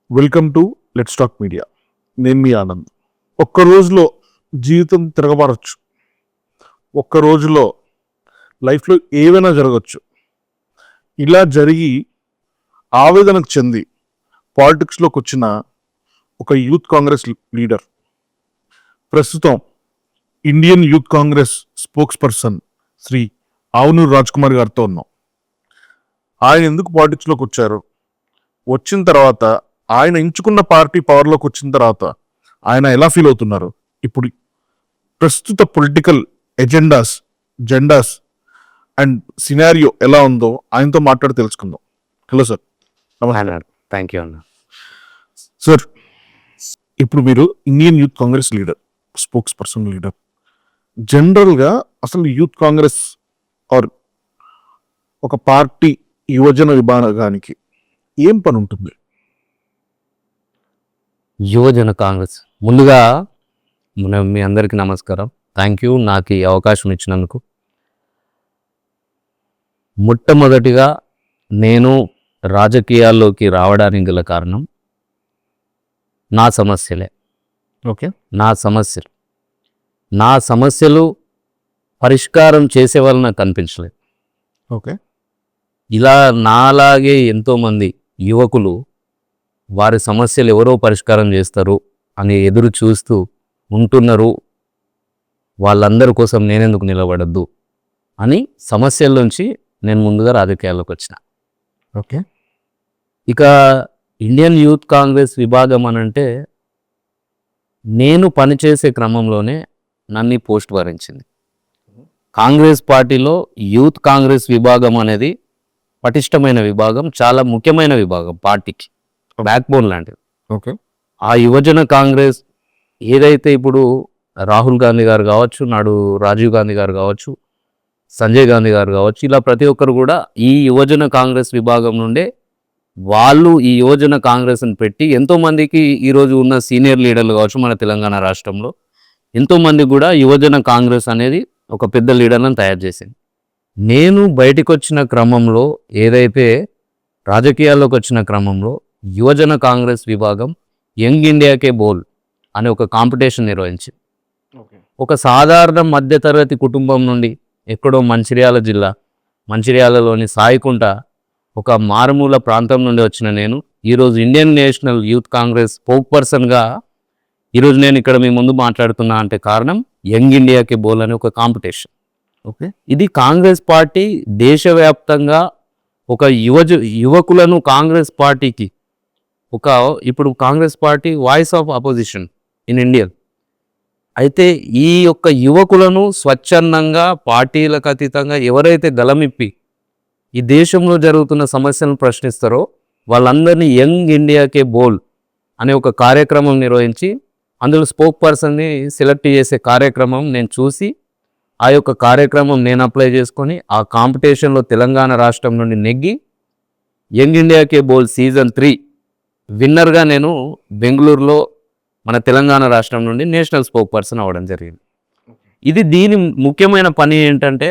Welcome to let's talk media. నేను మీ ఆనంద్. ఒక్క రోజులో జీవితం తిరగబారచ్చు. ఒక్క రోజులో లైఫ్లో ఏవైనా జరగచ్చు. ఇలా జరిగి ఆవేదనకు చెంది పాలిటిక్స్లోకి వచ్చిన ఒక యూత్ కాంగ్రెస్ లీడర్, ప్రస్తుతం Indian youth Congress spokesperson Shri Avunuru Raj Kumar గారితో ఉన్నాం. ఆయన ఎందుకు పాలిటిక్స్లోకి వచ్చారు, వచ్చిన తర్వాత ఆయన ఎంచుకున్న పార్టీ పవర్లోకి వచ్చిన తర్వాత ఆయన ఎలా ఫీల్ అవుతున్నారు, ఇప్పుడు ప్రస్తుత పొలిటికల్ జెండాస్ అండ్ సినారియో ఎలా ఉందో ఆయనతో మాట్లాడి తెలుసుకుందాం. Hello sir. థ్యాంక్ యూ అన్న. సార్, ఇప్పుడు మీరు Indian youth Congress leader, spokes person leader. జనరల్గా అసలు యూత్ కాంగ్రెస్ ఆర్ ఒక పార్టీ యువజన విభాగానికి ఏం పని ఉంటుంది? యువజన కాంగ్రెస్ ముందుగా మీ అందరికీ నమస్కారం. థ్యాంక్ యూ నాకు ఈ అవకాశం ఇచ్చినందుకు. మొట్టమొదటిగా నేను రాజకీయాల్లోకి రావడానికి గల కారణం నా సమస్యలే. ఓకే. నా సమస్యలు పరిష్కారం చేసే వాళ్ళు నాకు కనిపించలేదు. ఓకే. ఇలా నాలాగే ఎంతోమంది యువకులు వారి సమస్యలు ఎవరో పరిష్కారం చేస్తారు అని ఎదురు చూస్తూ ఉంటున్నారు. వాళ్ళందరి కోసం నేనెందుకు నిలబడద్దు అని సమస్యల్లోంచి నేను ముందుగా రాజకీయాల్లోకి వచ్చిన. ఓకే. ఇక ఇండియన్ యూత్ కాంగ్రెస్ విభాగం అనంటే నేను పనిచేసే క్రమంలోనే నన్ను పోస్ట్ భరించింది. కాంగ్రెస్ పార్టీలో యూత్ కాంగ్రెస్ విభాగం అనేది పటిష్టమైన విభాగం, చాలా ముఖ్యమైన విభాగం, పార్టీకి బ్యాక్ బోన్ లాంటిది. ఓకే. ఆ యువజన కాంగ్రెస్ ఏదైతే ఇప్పుడు రాహుల్ గాంధీ గారు కావచ్చు, నాడు రాజీవ్ గాంధీ గారు కావచ్చు, సంజయ్ గాంధీ గారు కావచ్చు, ఇలా ప్రతి ఒక్కరు కూడా ఈ యువజన కాంగ్రెస్ విభాగం నుండే వాళ్ళు ఈ యువజన కాంగ్రెస్ని పెట్టి ఎంతోమందికి ఈరోజు ఉన్న సీనియర్ లీడర్లు కావచ్చు మన తెలంగాణ రాష్ట్రంలో ఎంతోమంది కూడా యువజన కాంగ్రెస్ అనేది ఒక పెద్ద లీడర్లను తయారు చేసింది. నేను బయటకు వచ్చిన క్రమంలో, ఏదైతే రాజకీయాల్లోకి వచ్చిన క్రమంలో యువజన కాంగ్రెస్ విభాగం యంగ్ ఇండియాకే బోల్ అనే ఒక కాంపిటీషన్ నిర్వహించింది. ఒక సాధారణ మధ్యతరగతి కుటుంబం నుండి ఎక్కడో మంచిర్యాలలోని సాయికుంట ఒక మారుమూల ప్రాంతం నుండి వచ్చిన నేను ఈరోజు ఇండియన్ నేషనల్ యూత్ కాంగ్రెస్ స్పోక్ పర్సన్గా ఈరోజు నేను ఇక్కడ మీ ముందు మాట్లాడుతున్నా అంటే కారణం యంగ్ ఇండియాకే బోల్ అనే ఒక కాంపిటీషన్. ఓకే. ఇది కాంగ్రెస్ పార్టీ దేశవ్యాప్తంగా ఒక యువకులను కాంగ్రెస్ పార్టీకి ఇప్పుడు Congress party voice of opposition in India. అయితే ఈ యొక్క యువకులను స్వచ్ఛందంగా పార్టీలకు అతీతంగా ఎవరైతే గలమిప్పి ఈ దేశంలో జరుగుతున్న సమస్యలను ప్రశ్నిస్తారో వాళ్ళందరినీ యంగ్ ఇండియాకే బోల్ అనే ఒక కార్యక్రమం నిర్వహించి అందులో స్పోక్ పర్సన్ని సెలెక్ట్ చేసే కార్యక్రమం నేను చూసి ఆ యొక్క కార్యక్రమం నేను అప్లై చేసుకొని ఆ కాంపిటీషన్లో తెలంగాణ రాష్ట్రం నుండి నెగ్గి యంగ్ ఇండియాకే బోల్ సీజన్ 3 విన్నర్గా నేను బెంగళూరులో మన తెలంగాణ రాష్ట్రం నుండి నేషనల్ స్పోక్ పర్సన్ అవ్వడం జరిగింది. ఇది దీని ముఖ్యమైన పని ఏంటంటే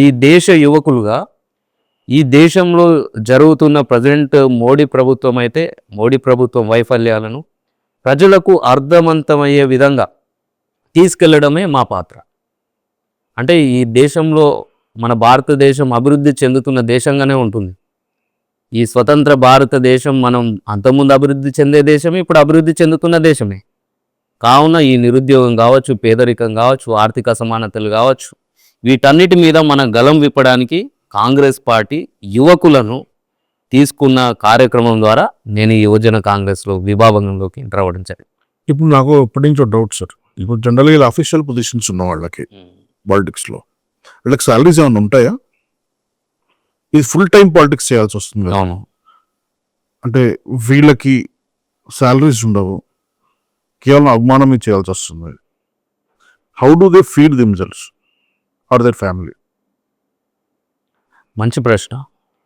ఈ దేశ యువకులుగా ఈ దేశంలో జరుగుతున్న ప్రజెంట్ మోడీ ప్రభుత్వం వైఫల్యాలను ప్రజలకు అర్థవంతమయ్యే విధంగా తీసుకెళ్లడమే మా పాత్ర. అంటే ఈ దేశంలో మన భారతదేశం అభివృద్ధి చెందుతున్న దేశంగానే ఉంటుంది. ఈ స్వతంత్ర భారతదేశం మనం అంతకుముందు అభివృద్ధి చెందే దేశమే, ఇప్పుడు అభివృద్ధి చెందుతున్న దేశమే. కావున ఈ నిరుద్యోగం కావచ్చు, పేదరికం కావచ్చు, ఆర్థిక అసమానతలు కావచ్చు, వీటన్నిటి మీద మన గలం విప్పడానికి కాంగ్రెస్ పార్టీ యువకులను తీసుకున్న కార్యక్రమం ద్వారా నేను ఈ యువజన కాంగ్రెస్లో విభాగంలోకి ఎంటర్ అవ్వడం జరిగింది. ఇప్పుడు నాకు ఎప్పటి నుంచో డౌట్ సార్. ఇప్పుడు జనరల్గా ఇలా అఫీషియల్ పొజిషన్స్ ఉన్న వాళ్ళకి పాలిటిక్స్లో వీళ్ళకి సాలరీస్ ఏమైనా ఉంటాయా? ఇది ఫుల్ టైం పాలిటిక్స్ చేయాల్సి వస్తుంది. అవును. అంటే వీళ్ళకి సాలరీస్ ఉండవు, కేవలం అభిమానమే చేయాల్సి వస్తుంది. How do they feed themselves or their family? మంచి ప్రశ్న.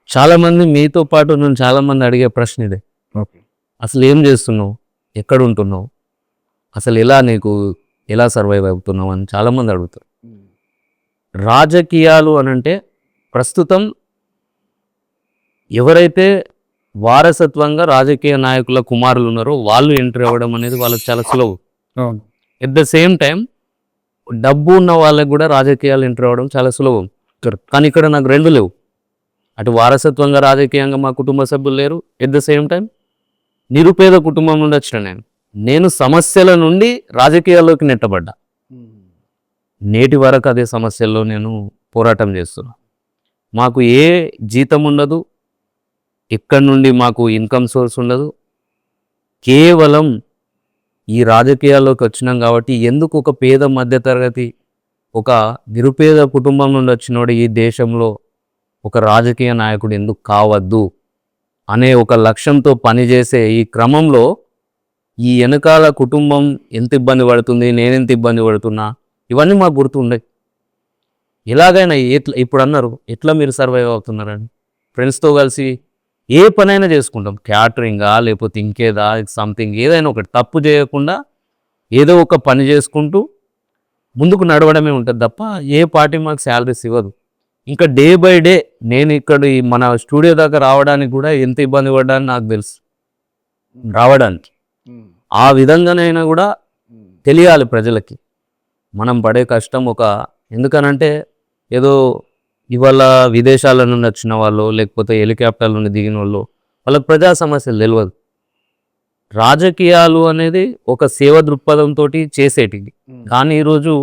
చాలామంది మీతో పాటు నేను చాలామంది అడిగే ప్రశ్న ఇదే. ఓకే. అసలు ఏం చేస్తున్నావు, ఎక్కడ ఉంటున్నావు, అసలు ఎలా సర్వైవ్ అవుతున్నావు అని చాలామంది అడుగుతారు. రాజకీయాలు అనంటే ప్రస్తుతం ఎవరైతే వారసత్వంగా రాజకీయ నాయకుల కుమారులు ఉన్నారో వాళ్ళు ఎంట్రీ అవ్వడం అనేది వాళ్ళకి చాలా సులువు. అవును. ఎట్ ద సేమ్ టైం డబ్బు ఉన్న వాళ్ళకి కూడా రాజకీయాలు ఎంట్రీ అవ్వడం చాలా సులభం. Correct. కానీ ఇక్కడ నాకు రెండు లేవు. అటు వారసత్వంగా రాజకీయంగా మా కుటుంబ సభ్యులు లేరు. ఎట్ ద సేమ్ టైం నిరుపేద కుటుంబం నుండి వచ్చిన నేను సమస్యల నుండి రాజకీయాల్లోకి నెట్టబడ్డా. నేటి వరకు అదే సమస్యల్లో నేను పోరాటం చేస్తున్నా. మాకు ఏ జీతం ఉండదు, ఎక్కడి నుండి మాకు ఇన్కమ్ సోర్స్ ఉండదు. కేవలం ఈ రాజకీయాల్లోకి వచ్చినాం కాబట్టి ఎందుకు ఒక పేద మధ్యతరగతి ఒక నిరుపేద కుటుంబం నుండి వచ్చినోడు ఈ దేశంలో ఒక రాజకీయ నాయకుడు ఎందుకు కావద్దు అనే ఒక లక్ష్యంతో పనిచేసే ఈ క్రమంలో ఈ వెనకాల కుటుంబం ఎంత ఇబ్బంది పడుతుంది, నేనెంత ఇబ్బంది పడుతున్నా, ఇవన్నీ మాకు గుర్తుండే. ఎలాగైనా ఇప్పుడు అన్నారు ఎట్లా మీరు సర్వైవ్ అవుతున్నారని. ఫ్రెండ్స్తో కలిసి ఏ పనైనా చేసుకుంటాం, క్యాటరింగా లేకపోతే ఇంకేదా సంథింగ్ ఏదైనా ఒకటి తప్పు చేయకుండా ఏదో ఒక పని చేసుకుంటూ ముందుకు నడవడమే ఉంటుంది తప్ప ఏ పార్టీ మాకు శాలరీస్ ఇవ్వదు. ఇంకా డే బై డే నేను ఇక్కడ మన స్టూడియో దాకా రావడానికి కూడా ఎంత ఇబ్బంది పడ్డాని నాకు తెలుసు. రావడానికి ఆ విధంగానైనా కూడా తెలియాలి ప్రజలకి మనం పడే కష్టం. ఎందుకనంటే ఏదో ఇవాళ విదేశాల నుండి వచ్చిన వాళ్ళు లేకపోతే హెలికాప్టర్ల నుండి దిగిన వాళ్ళు వాళ్ళకి ప్రజా సమస్యలు తెలియదు. రాజకీయాలు అనేది ఒక సేవ దృక్పథంతో చేసేటివి. కానీ ఈరోజు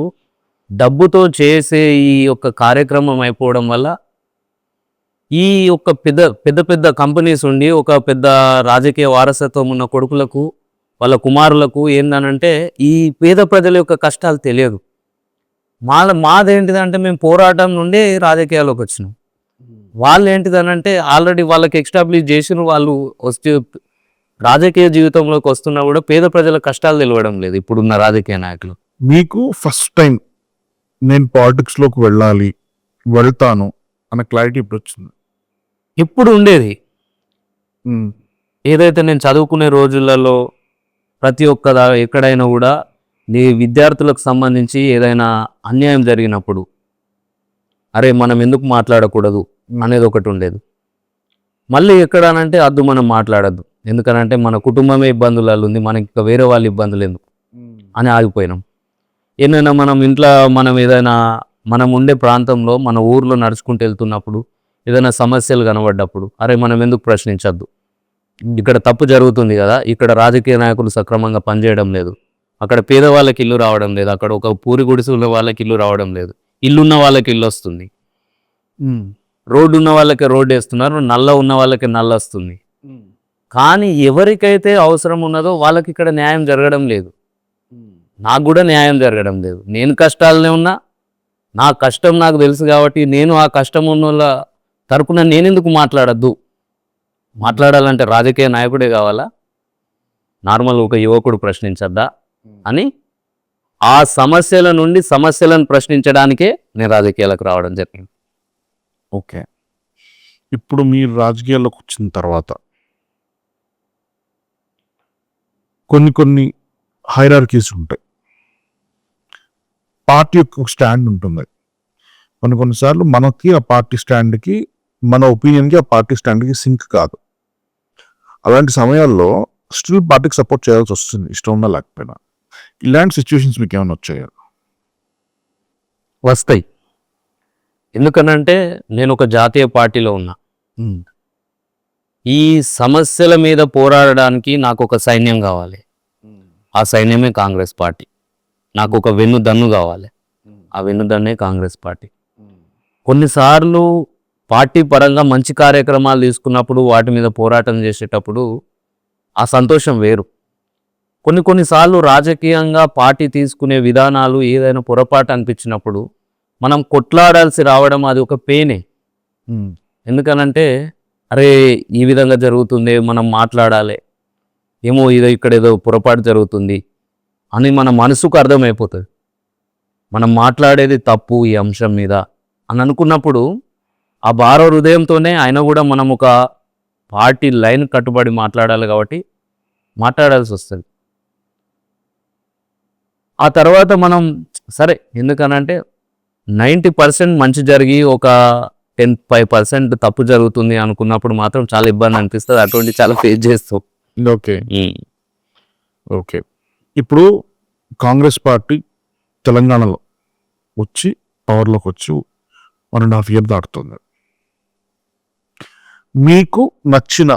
డబ్బుతో చేసే ఈ యొక్క కార్యక్రమం అయిపోవడం వల్ల ఈ యొక్క పెద్ద పెద్ద కంపెనీస్ ఉండి ఒక పెద్ద రాజకీయ వారసత్వం ఉన్న కొడుకులకు వాళ్ళ కుమారులకు ఏందనంటే ఈ పేద ప్రజల యొక్క కష్టాలు తెలియదు. మాదేంటిదంటే మేము పోరాటం నుండి రాజకీయాల్లోకి వచ్చినాం. వాళ్ళు ఏంటిదనంటే ఆల్రెడీ వాళ్ళకి ఎస్టాబ్లిష్ చేసిన వాళ్ళు వస్తే రాజకీయ జీవితంలోకి వస్తున్నా కూడా పేద ప్రజల కష్టాలు తెలియడం లేదు ఇప్పుడున్న రాజకీయ నాయకులు. మీకు ఫస్ట్ టైం నేను పాలిటిక్స్లోకి వెళ్తాను అన్న క్లారిటీ ఇప్పుడు వచ్చింది? ఇప్పుడు ఉండేది ఏదైతే నేను చదువుకునే రోజులలో ప్రతి ఒక్క ఎక్కడైనా కూడా నీ విద్యార్థులకు సంబంధించి ఏదైనా అన్యాయం జరిగినప్పుడు అరే మనం ఎందుకు మాట్లాడకూడదు అనేది ఒకటి ఉండేది. మళ్ళీ ఎక్కడానంటే అద్దు మనం మాట్లాడద్దు, ఎందుకనంటే మన కుటుంబమే ఇబ్బందులలో ఉంది, మనకి ఇంకా వేరే వాళ్ళ ఇబ్బందులు ఎందుకు అని ఆగిపోయినాం. ఏదైనా మనం ఇంట్లో మనం ఉండే ప్రాంతంలో మన ఊర్లో నడుచుకుంటూ వెళ్తున్నప్పుడు ఏదైనా సమస్యలు కనబడ్డప్పుడు అరే మనం ఎందుకు ప్రశ్నించద్దు, ఇక్కడ తప్పు జరుగుతుంది కదా, ఇక్కడ రాజకీయ నాయకులు సక్రమంగా పనిచేయడం లేదు, అక్కడ పేదవాళ్ళకి ఇల్లు రావడం లేదు, అక్కడ ఒక పూరి గుడిసి ఉన్న వాళ్ళకి ఇల్లు రావడం లేదు, ఇల్లున్న వాళ్ళకి ఇల్లు వస్తుంది, రోడ్డు ఉన్న వాళ్ళకి రోడ్డు వేస్తున్నారు, నల్ల ఉన్న వాళ్ళకి నల్ల వస్తుంది. కానీ ఎవరికైతే అవసరం ఉన్నదో వాళ్ళకి ఇక్కడ న్యాయం జరగడం లేదు. నాకు కూడా న్యాయం జరగడం లేదు. నేను కష్టాలనే ఉన్నా, నా కష్టం నాకు తెలుసు కాబట్టి నేను ఆ కష్టం ఉన్న వాళ్ళ తరపున నేనెందుకు మాట్లాడద్దు? మాట్లాడాలంటే రాజకీయ నాయకుడే కావాలా, నార్మల్ ఒక యువకుడు ప్రశ్నించద్దా అని ఆ సమస్యల నుండి సమస్యలను ప్రశ్నించడానికే నేను రాజకీయాలకు రావడం జరిగింది. ఓకే, ఇప్పుడు మీరు రాజకీయాల్లోకి వచ్చిన తర్వాత కొన్ని హైరార్కీస్ ఉంటాయి. పార్టీ యొక్క స్టాండ్ ఉంటుంది. కొన్నిసార్లు మనకి ఆ పార్టీ స్టాండ్కి మన ఒపీనియన్కి ఆ పార్టీ స్టాండ్కి సింక్ కాదు. అలాంటి సమయాల్లో స్టిల్ పార్టీకి సపోర్ట్ చేయాల్సి వస్తుంది, ఇష్టం ఉన్నా లేకపోయినా. ఇలాంటి సిచ్యువేషన్స్ మీకు ఏమైనా వచ్చాయా? వస్తాయి. ఎందుకనంటే నేను ఒక జాతీయ పార్టీలో ఉన్నా. ఈ సమస్యల మీద పోరాడడానికి నాకు ఒక సైన్యం కావాలి. ఆ సైన్యమే కాంగ్రెస్ పార్టీ. నాకు ఒక వెన్నుదన్ను కావాలి. ఆ వెన్నుదన్నే కాంగ్రెస్ పార్టీ. కొన్నిసార్లు పార్టీ పరంగా మంచి కార్యక్రమాలు తీసుకున్నప్పుడు వాటి మీద పోరాటం చేసేటప్పుడు ఆ సంతోషం వేరు. కొన్నిసార్లు రాజకీయంగా పార్టీ తీసుకునే విధానాలు ఏదైనా పొరపాటు అనిపించినప్పుడు మనం కొట్లాడాల్సి రావడం అది ఒక పెయినే. ఎందుకనంటే అరే ఈ విధంగా జరుగుతుంది, మనం మాట్లాడాలి, ఏమో ఇక్కడ ఏదో పొరపాటు జరుగుతుంది అని మన మనసుకు అర్థమైపోతుంది. మనం మాట్లాడేది తప్పు ఈ అంశం మీద అని అనుకున్నప్పుడు ఆ భార హృదయంతోనే అయినా కూడా మనం ఒక పార్టీ లైన్ కట్టుబడి మాట్లాడాలి కాబట్టి మాట్లాడాల్సి వస్తుంది. ఆ తర్వాత మనం సరే ఎందుకనంటే 90% మంచి జరిగి ఒక 5% తప్పు జరుగుతుంది అనుకున్నప్పుడు మాత్రం చాలా ఇబ్బంది అనిపిస్తుంది. అటువంటి చాలా ఫేస్ చేస్తాం. Okay okay. ఇప్పుడు కాంగ్రెస్ పార్టీ తెలంగాణలో వచ్చి పవర్లోకి వచ్చి 1.5 year దాటుతుంది. మీకు నచ్చిన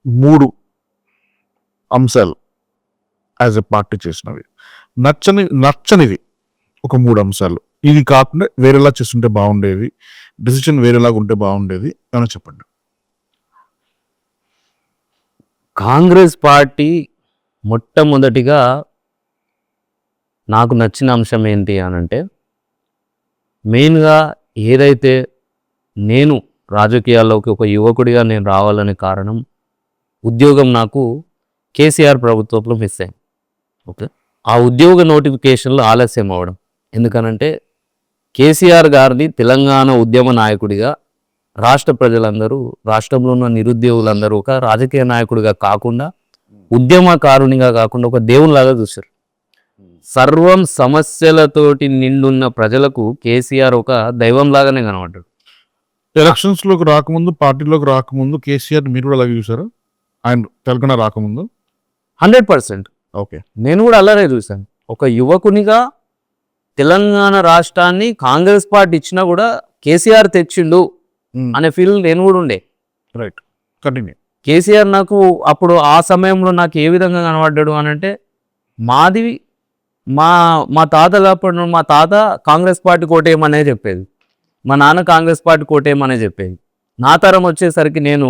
3 అంశాలు యాజ్ ఎ పార్టీ చేసినవి, నచ్చనివి ఒక 3 అంశాలు, ఇది కాకుండా వేరేలా చేస్తుంటే బాగుండేది, డెసిషన్ వేరేలాగా ఉంటే బాగుండేది అని చెప్పండి. కాంగ్రెస్ పార్టీ మొట్టమొదటిగా నాకు నచ్చిన అంశం ఏంటి అని అంటే, మెయిన్గా ఏదైతే నేను రాజకీయాల్లోకి ఒక యువకుడిగా నేను రావాలనే కారణం, ఉద్యోగం నాకు కేసీఆర్ ప్రభుత్వంలో మిస్ అయింది. ఓకే, ఆ ఉద్యోగ నోటిఫికేషన్లు ఆలస్యం అవ్వడం. ఎందుకనంటే కేసీఆర్ గారిని తెలంగాణ ఉద్యమ నాయకుడిగా రాష్ట్ర ప్రజలందరూ, రాష్ట్రంలో ఉన్న నిరుద్యోగులందరూ ఒక రాజకీయ నాయకుడిగా కాకుండా, ఉద్యమకారునిగా కాకుండా ఒక దేవునిలాగా చూశారు. సర్వం సమస్యలతోటి నిండున్న ప్రజలకు కేసీఆర్ ఒక దైవంలాగానే కనబడ్డాడు. ఎలక్షన్స్లోకి రాకముందు, పార్టీలోకి రాకముందు కేసీఆర్ మీరు కూడా అలాగే చూసారా? ఆయన తెలంగాణ రాకముందు 100% ఓకే, నేను కూడా అలాగే చూశాను. ఒక యువకునిగా తెలంగాణ రాష్ట్రాన్ని కాంగ్రెస్ పార్టీ ఇచ్చినా కూడా కేసీఆర్ తెచ్చిండు అనే ఫీల్ నేను కూడా ఉండే. Right, continue. కేసీఆర్ నాకు అప్పుడు ఆ సమయంలో నాకు ఏ విధంగా కనబడ్డాడు అని అంటే, మాది మా తాతలు అప్పుడు మా తాత కాంగ్రెస్ పార్టీ కోటేయమనే చెప్పేది, మా నాన్న కాంగ్రెస్ పార్టీ కోటేయమనే చెప్పేది. నా తరం వచ్చేసరికి నేను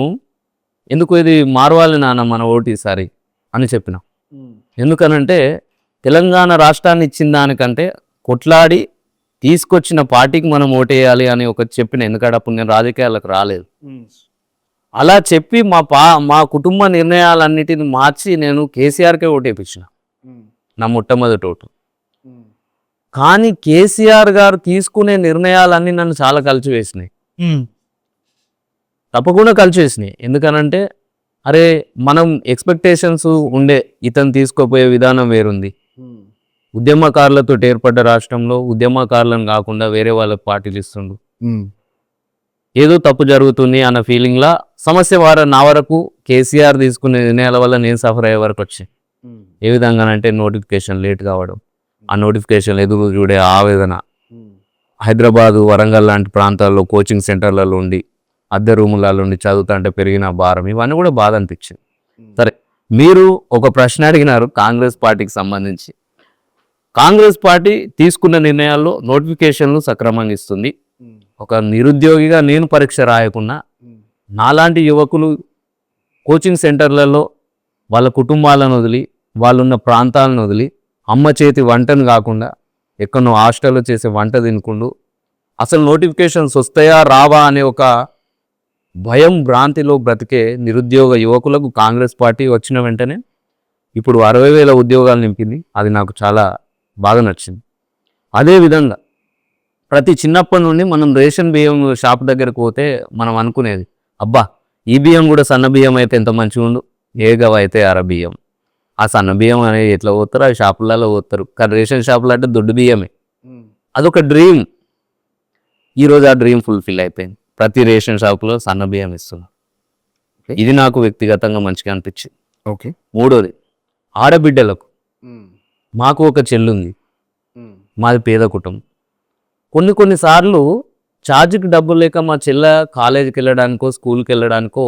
ఎందుకు ఇది మారవాలి నాన్న మన ఓటు ఈసారి అని చెప్పిన. ఎందుకనంటే తెలంగాణ రాష్ట్రాన్ని ఇచ్చిన దానికంటే కొట్లాడి తీసుకొచ్చిన పార్టీకి మనం ఓటేయాలి అని ఒక చెప్పిన. ఎందుకంటే అప్పుడు నేను రాజకీయాలకు రాలేదు. అలా చెప్పి మా కుటుంబ నిర్ణయాలన్నిటిని మార్చి నేను కేసీఆర్కే ఓటేపించిన, నా మొట్టమొదటి ఓటు. కానీ కేసీఆర్ గారు తీసుకునే నిర్ణయాలన్నీ నన్ను చాలా కలిచివేసినాయి, తప్పకుండా కలిచివేసినాయి. ఎందుకనంటే అరే మనం ఎక్స్పెక్టేషన్స్ ఉండే, ఇతను తీసుకోపోయే విధానం వేరుంది. ఉద్యమకారులతో ఏర్పడ్డ రాష్ట్రంలో ఉద్యమకారులను కాకుండా వేరే వాళ్ళకి పార్టీలు ఇస్తుండు, ఏదో తప్పు జరుగుతుంది అన్న ఫీలింగ్లా సమస్య నా వరకు కేసీఆర్ తీసుకునే నిర్ణయాల వల్ల నేను సఫర్ అయ్యే వరకు వచ్చాయి. ఏ విధంగానంటే నోటిఫికేషన్ లేట్ కావడం, ఆ నోటిఫికేషన్ ఎదురు చూడే ఆవేదన, హైదరాబాదు వరంగల్ లాంటి ప్రాంతాల్లో కోచింగ్ సెంటర్లలో ఉండి అద్దె రూములలో ఉండి చదువుతుంటే పెరిగిన భారం, ఇవన్నీ కూడా బాధ అనిపించింది. సరే, మీరు ఒక ప్రశ్న అడిగినారు కాంగ్రెస్ పార్టీకి సంబంధించి. కాంగ్రెస్ పార్టీ తీసుకున్న నిర్ణయాల్లో నోటిఫికేషన్లు సక్రమంగా ఇస్తుంది. ఒక నిరుద్యోగిగా నేను పరీక్ష రాయకుండా నాలాంటి యువకులు కోచింగ్ సెంటర్లలో వాళ్ళ కుటుంబాలను వదిలి, వాళ్ళున్న ప్రాంతాలను వదిలి, అమ్మ చేతి వంటను కాకుండా ఎక్కడో హాస్టల్లో చేసే వంట తినుకుంటూ అసలు నోటిఫికేషన్స్ వస్తాయా రావా అనే ఒక భయం భ్రాంతిలో బ్రతికే నిరుద్యోగ యువకులకు కాంగ్రెస్ పార్టీ వచ్చిన వెంటనే ఇప్పుడు 60,000 ఉద్యోగాలు నింపింది. అది నాకు చాలా బాగా నచ్చింది. అదేవిధంగా ప్రతి చిన్నప్పటి నుండి మనం రేషన్ బియ్యం షాప్ దగ్గరకు పోతే మనం అనుకునేది, అబ్బా ఈ బియ్యం కూడా సన్న బియ్యం అయితే ఎంత మంచిగా ఉండు, ఏగవ అయితే అర బియ్యం. ఆ సన్న బియ్యం అనేది ఎట్లా పోతారు, ఆ షాపులలో పోతారు. కానీ రేషన్ షాపులు అంటే దొడ్డు బియ్యమే. అదొక డ్రీమ్. ఈరోజు ఆ డ్రీమ్ ఫుల్ఫిల్ అయిపోయింది. ప్రతి రేషన్ షాపులో సన్న బియ్యం ఇస్తున్నారు. ఇది నాకు వ్యక్తిగతంగా మంచిగా అనిపించింది. ఓకే. మూడోది, ఆడబిడ్డలకు, మాకు ఒక చెల్లుంది, మాది పేద కుటుంబం. కొన్నిసార్లు ఛార్జ్కి డబ్బులు లేక మా చెల్ల కాలేజీకి వెళ్ళడానికో స్కూల్కి వెళ్ళడానికో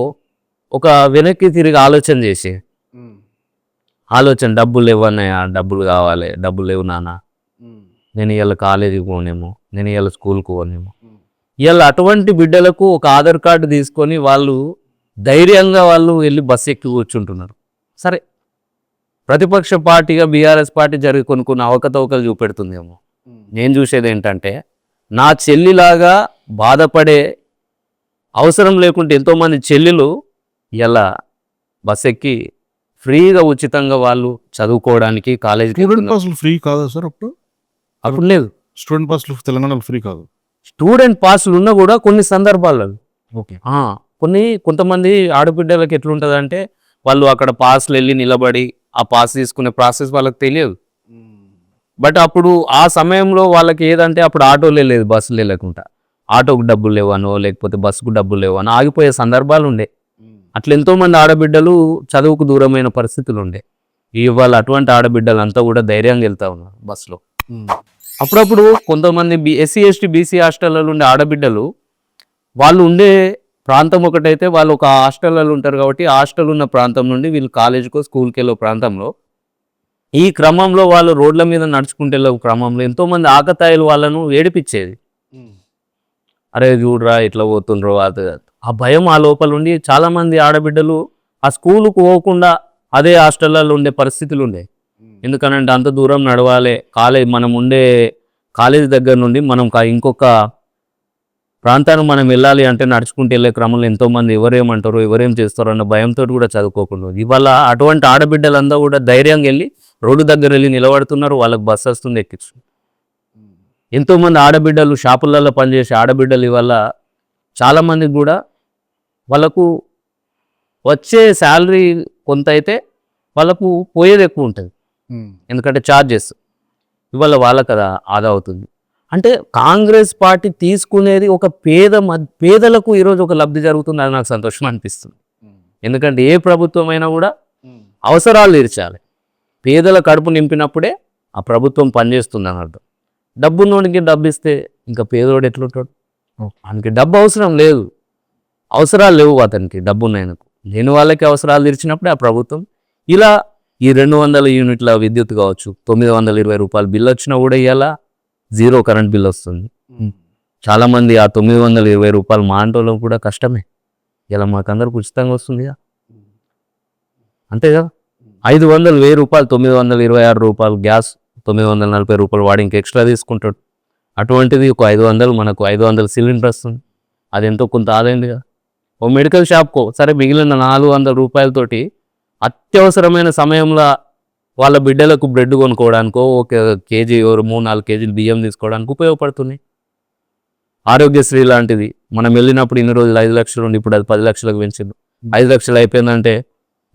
ఒక వెనక్కి తిరిగి ఆలోచన చేసి, డబ్బులు ఇవ్వన్నాయా, డబ్బులు కావాలి, డబ్బులు లేవు నాన్న, నేను ఇవాళ కాలేజీకి పోనేమో, నేను ఇవాళ స్కూల్కి పోనేమో. ఇవాళ అటువంటి బిడ్డలకు ఒక ఆధార్ కార్డు తీసుకొని వాళ్ళు ధైర్యంగా వాళ్ళు వెళ్ళి బస్సు ఎక్కి కూర్చుంటున్నారు. సరే, ప్రతిపక్ష పార్టీగా బీఆర్ఎస్ పార్టీ జరిగి కొన్ని అవకతవకలు చూపెడుతుందేమో. నేను చూసేది ఏంటంటే, నా చెల్లిలాగా బాధపడే అవసరం లేకుంటే ఎంతోమంది చెల్లెలు ఇలా బస్ ఎక్కి ఫ్రీగా ఉచితంగా వాళ్ళు చదువుకోవడానికి కాలేజీకి. స్టూడెంట్ పాస్లు ఫ్రీ కాదా సార్? అప్పుడు లేదు. స్టూడెంట్ పాస్లు తెలంగాణలో ఫ్రీ కాదు. స్టూడెంట్ పాస్లు ఉన్నా కూడా కొన్ని సందర్భాలలో ఓకే. కొంతమంది ఆడబిడ్డలకు ఎట్లుంటుందంటే, వాళ్ళు అక్కడ పాస్లు వెళ్ళి నిలబడి ఆ పాస్ తీసుకునే ప్రాసెస్ వాళ్ళకి తెలియదు. బట్ అప్పుడు ఆ సమయంలో వాళ్ళకి ఏదంటే అప్పుడు ఆటోలే లేదు, బస్సులే లేకుండా ఆటోకు డబ్బులు లేవనో లేకపోతే బస్సుకు డబ్బులు లేవనో ఆగిపోయే సందర్భాలు ఉండే. అట్లా ఎంతోమంది ఆడబిడ్డలు చదువుకు దూరమైన పరిస్థితులు ఉండే. ఇవాళ అటువంటి ఆడబిడ్డలంతా కూడా ధైర్యంగా వెళ్తా ఉన్నారు బస్సులో. అప్పుడప్పుడు కొంతమంది ఎస్సీ ఎస్టీ బీసీ హాస్టళ్లలో ఉండే ఆడబిడ్డలు వాళ్ళు ఉండే ప్రాంతం ఒకటైతే వాళ్ళు ఒక హాస్టల్లో ఉంటారు కాబట్టి హాస్టల్ ఉన్న ప్రాంతం నుండి వీళ్ళు కాలేజీకో స్కూల్కి వెళ్ళే ప్రాంతంలో ఈ క్రమంలో వాళ్ళు రోడ్ల మీద నడుచుకుంటూ వెళ్ళే క్రమంలో ఎంతోమంది ఆకతాయిలు వాళ్ళను ఏడిపించేది. అరే చూడరా ఇట్లా పోతుండ్రో అది ఆ భయం ఆ లోపల ఉండి చాలామంది ఆడబిడ్డలు ఆ స్కూలుకు పోకుండా అదే హాస్టల్లో ఉండే పరిస్థితులు ఉండే. ఎందుకనంటే అంత దూరం నడవాలి, మనం ఉండే కాలేజీ దగ్గర నుండి మనం ఇంకొక ప్రాంతానికి మనం వెళ్ళాలి అంటే నడుచుకుంటూ వెళ్ళే క్రమంలో ఎంతోమంది ఎవరేమంటారో ఎవరేం చేస్తారో అన్న భయంతో కూడా చదువుకోకుండా ఇవాళ అటువంటి ఆడబిడ్డలంతా కూడా ధైర్యంగా వెళ్ళి రోడ్డు దగ్గర వెళ్ళి నిలబడుతున్నారు. వాళ్ళకి బస్సు వస్తుంది ఎక్కించు. ఎంతోమంది ఆడబిడ్డలు షాపులలో పనిచేసే ఆడబిడ్డలు ఇవాళ చాలామందికి కూడా వాళ్ళకు వచ్చే శాలరీ కొంత అయితే వాళ్ళకు పోయేది ఎక్కువ ఉంటుంది. ఎందుకంటే ఛార్జెస్ ఇవాళ వాళ్ళకి కదా ఆదా అవుతుంది. అంటే కాంగ్రెస్ పార్టీ తీసుకునేది ఒక పేదలకు ఈరోజు ఒక లబ్ధి జరుగుతుంది. అది నాకు సంతోషం అనిపిస్తుంది. ఎందుకంటే ఏ ప్రభుత్వం అయినా కూడా అవసరాలు తీర్చాలి. పేదల కడుపు నింపినప్పుడే ఆ ప్రభుత్వం పనిచేస్తుంది అని అర్థం. డబ్బున్నోడికి డబ్బు ఇస్తే ఇంకా పేదోడు ఎట్లుంటాడు? ఆయనకి డబ్బు అవసరం లేదు, అవసరాలు లేవు అతనికి. డబ్బున్నైనకు లేని వాళ్ళకి అవసరాలు తీర్చినప్పుడే ఆ ప్రభుత్వం ఇలా ఈ 200 యూనిట్ల విద్యుత్ కావచ్చు, 920 రూపాయలు బిల్లు వచ్చినా కూడా ఇలా జీరో కరెంట్ బిల్ వస్తుంది. చాలామంది ఆ 920 రూపాయలు మా అంటోళ్ళకు కూడా కష్టమే. ఇలా మాకందరికి ఉచితంగా వస్తుంది కదా, అంతే కదా. 500 1000 రూపాయలు 926 రూపాయలు గ్యాస్, 940 రూపాయలు వాడి ఇంక ఎక్స్ట్రా తీసుకుంటాడు. అటువంటిది ఒక 500 మనకు 500 సిలిండర్ వస్తుంది. అది ఎంతో కొంత ఆదాయింది కదా. ఓ మెడికల్ షాప్కో సరే మిగిలిన 400 రూపాయలతోటి అత్యవసరమైన సమయంలో వాళ్ళ బిడ్డలకు బ్రెడ్ కొనుక్కోవడానికో ఒక కేజీ 3-4 కేజీలు బియ్యం తీసుకోవడానికి ఉపయోగపడుతున్నాయి. ఆరోగ్యశ్రీ లాంటిది మనం వెళ్ళినప్పుడు ఇన్ని రోజులు 5 లక్షలు ఉండి ఇప్పుడు అది 10 లక్షలకు పెంచింది. 5 లక్షలు అయిపోయిందంటే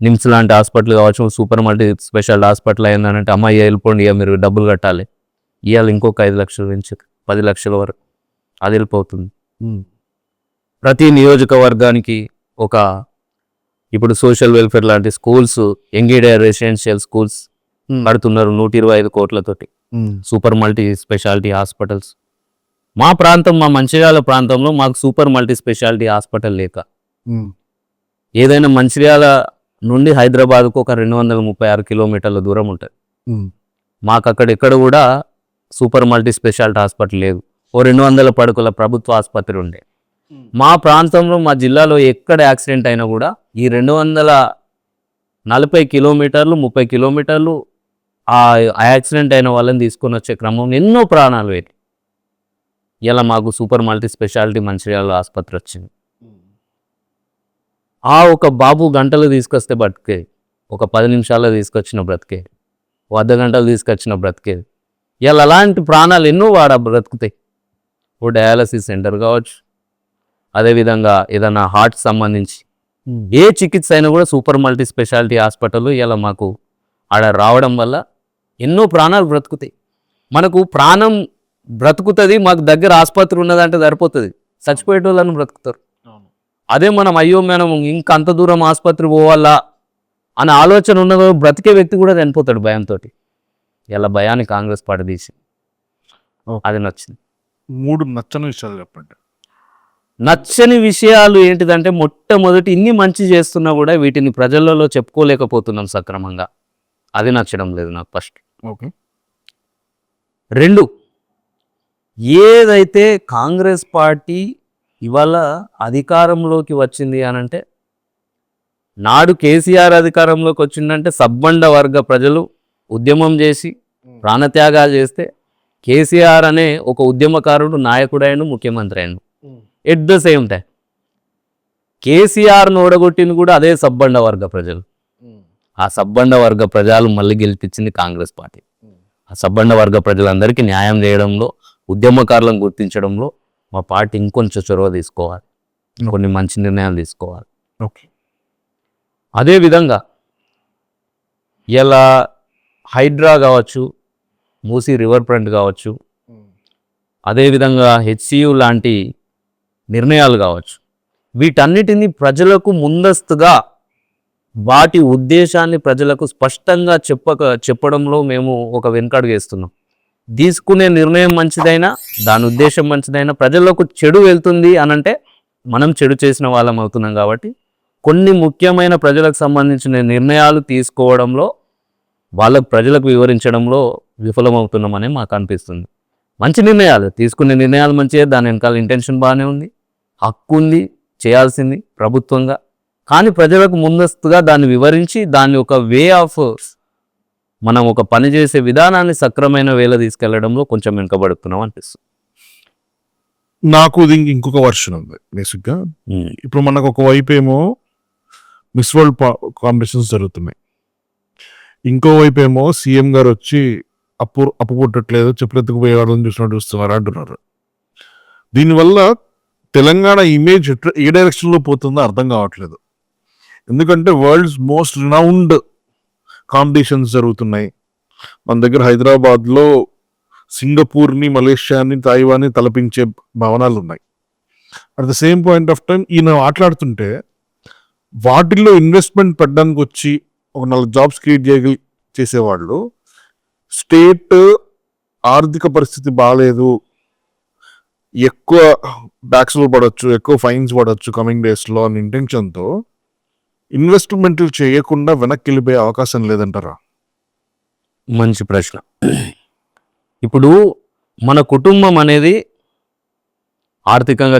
నిమ్స్ లాంటి హాస్పిటల్ కావచ్చు, సూపర్ మల్టీ స్పెషల్ హాస్పిటల్ అయిందంటే అమ్మాయి వెళ్ళిపోండి ఇక మీరు డబ్బులు కట్టాలి. ఇవాళ ఇంకొక 5 లక్షలు పెంచి 10 లక్షల వరకు అది వెళ్ళిపోతుంది. ప్రతి నియోజకవర్గానికి ఒక ఇప్పుడు సోషల్ వెల్ఫేర్ లాంటి స్కూల్స్, యంగీడర్ రెసిడెన్షియల్ స్కూల్స్ కడుతున్నారు 125 కోట్లతోటి. సూపర్ మల్టీ స్పెషాలిటీ హాస్పిటల్స్ మా ప్రాంతం, మా మంచిర్యాల ప్రాంతంలో మాకు సూపర్ మల్టీ స్పెషాలిటీ హాస్పిటల్ లేక ఏదైనా మంచిర్యాల నుండి హైదరాబాద్కు ఒక 236 కిలోమీటర్ల దూరం ఉంటుంది. మాకు అక్కడ ఎక్కడ కూడా సూపర్ మల్టీ స్పెషాలిటీ హాస్పిటల్ లేదు. ఓ 200 పడకల ప్రభుత్వ ఆసుపత్రి ఉండే. మా ప్రాంతంలో మా జిల్లాలో ఎక్కడ యాక్సిడెంట్ అయినా కూడా ఈ 240 కిలోమీటర్లు 30 కిలోమీటర్లు ఆ యాక్సిడెంట్ అయిన వాళ్ళని తీసుకొని వచ్చే క్రమంలో ఎన్నో ప్రాణాలు వేయి. ఇలా మాకు సూపర్ మల్టీ స్పెషాలిటీ మంచిర్యాల ఆసుపత్రి వచ్చింది. ఆ ఒక బాబు గంటలు తీసుకొస్తే బ్రతికేది, ఒక 10 నిమిషాల్లో తీసుకొచ్చిన బ్రతికేది, ఓ అర్ధ గంటలు తీసుకొచ్చిన బ్రతికేది. ఇలా అలాంటి ప్రాణాలు ఎన్నో బ్రతుకుతాయి. ఓ డయాలసిస్ సెంటర్ కావచ్చు, అదేవిధంగా ఏదైనా హార్ట్ సంబంధించి ఏ చికిత్స అయినా కూడా సూపర్ మల్టీ స్పెషాలిటీ హాస్పిటల్ ఇలా మాకు ఆడ రావడం వల్ల ఎన్నో ప్రాణాలు బ్రతుకుతాయి. మనకు ప్రాణం బ్రతుకుతుంది, మాకు దగ్గర ఆసుపత్రి ఉన్నదంటే సరిపోతుంది, చచ్చిపోయేటోళ్ళని బ్రతుకుతారు. అదే మనం అయ్యో మనం ఇంకా అంత దూరం ఆసుపత్రి పోవాలా అనే ఆలోచన ఉన్న బ్రతికే వ్యక్తి కూడా చనిపోతాడు భయంతో. ఇలా భయాన్ని కాంగ్రెస్ పార్టీ తీసి అది నచ్చింది. 3 నచ్చని విషయాలు చెప్పండి. నచ్చని విషయాలు ఏంటిదంటే మొట్టమొదటి ఇన్ని మంచి చేస్తున్నా కూడా వీటిని ప్రజలలో చెప్పుకోలేకపోతున్నాం సక్రమంగా, అది నచ్చడం లేదు నాకు ఫస్ట్. ఓకే. 2, ఏదైతే కాంగ్రెస్ పార్టీ ఇవాళ అధికారంలోకి వచ్చింది అనంటే, నాడు కేసీఆర్ అధికారంలోకి వచ్చిందంటే సబ్బండ వర్గ ప్రజలు ఉద్యమం చేసి ప్రాణత్యాగాలు చేస్తే కేసీఆర్ అనే ఒక ఉద్యమకారుడు నాయకుడైన ముఖ్యమంత్రి అయిన ఎట్ ద సేమ్ టైం కేసీఆర్ను ఓడగొట్టింది కూడా అదే సబ్బండ వర్గ ప్రజలు. ఆ సబ్బండ వర్గ ప్రజలు మళ్ళీ గెలిపించింది కాంగ్రెస్ పార్టీ. ఆ సబ్బండ వర్గ ప్రజలందరికీ న్యాయం చేయడంలో, ఉద్యమకారులను గుర్తించడంలో మా పార్టీ ఇంకొంచెం చొరవ తీసుకోవాలి, కొన్ని మంచి నిర్ణయాలు తీసుకోవాలి. ఓకే. అదేవిధంగా ఇలా హైడ్రా కావచ్చు, మూసీ రివర్ ఫ్రంట్ కావచ్చు, అదేవిధంగా హెచ్సియు లాంటి నిర్ణయాలు కావచ్చు, వీటన్నిటిని ప్రజలకు ముందస్తుగా వాటి ఉద్దేశాన్ని ప్రజలకు స్పష్టంగా చెప్పడంలో మేము ఒక వెనుకడుగు వేస్తున్నాం. తీసుకునే నిర్ణయం మంచిదైనా, దాని ఉద్దేశం మంచిదైనా, ప్రజలకు చెడు వెళ్తుంది అనంటే మనం చెడు చేసిన వాళ్ళం అవుతున్నాం. కాబట్టి కొన్ని ముఖ్యమైన ప్రజలకు సంబంధించిన నిర్ణయాలు తీసుకోవడంలో, ప్రజలకు వివరించడంలో విఫలమవుతున్నామని మాకు అనిపిస్తుంది. మంచి నిర్ణయాలు తీసుకునే నిర్ణయాలు మంచిగా, దాని వెనకాల ఇంటెన్షన్ బాగానే ఉంది, హక్కు ఉంది, చేయాల్సింది ప్రభుత్వంగా. కానీ ప్రజలకు ముందస్తుగా దాన్ని వివరించి దాన్ని ఒక వే ఆఫ్ మనం ఒక పని చేసే విధానాన్ని సక్రమైన వేళ తీసుకెళ్లడంలో కొంచెం వెనుకబడుతున్నాం అనిపిస్తుంది. నాకు ఇది ఇంకొక వర్షన్ ఉంది బేసిక్గా. ఇప్పుడు మనకు ఒక వైపు ఏమో మిస్ వరల్డ్ కాంపిటీషన్స్ జరుగుతున్నాయి, ఇంకో వైపు ఏమో సీఎం గారు వచ్చి అప్పు పుట్టట్లేదు, చెప్పులెత్తుకు పోయేవాళ్ళని చూస్తున్నారు అంటున్నారు. దీనివల్ల తెలంగాణ ఇమేజ్ ఏ డైరెక్షన్లో పోతుందో అర్థం కావట్లేదు. ఎందుకంటే వరల్డ్స్ మోస్ట్ రినౌండ్ కాంపిటీషన్స్ జరుగుతున్నాయి. మన దగ్గర హైదరాబాద్లో సింగపూర్ని, మలేషియాని, తైవాన్ని తలపించే భవనాలు ఉన్నాయి. At the same point of time ఈయన మాట్లాడుతుంటే వాటిల్లో ఇన్వెస్ట్మెంట్ పెట్టడానికి వచ్చి ఒక 4 జాబ్స్ క్రియేట్ చేసేవాళ్ళు స్టేట్ ఆర్థిక పరిస్థితి బాగాలేదు, ఎక్కువ ట్యాక్స్లు పడవచ్చు, ఎక్కువ ఫైన్స్ పడవచ్చు కమింగ్ డేస్లో అనే ఇంటెన్షన్తో ఇన్వెస్ట్మెంట్లు చేయకుండా వెనక్కి వెళ్ళిపోయే అవకాశం లేదంటారా? మంచి ప్రశ్న. ఇప్పుడు మన కుటుంబం అనేది ఆర్థికంగా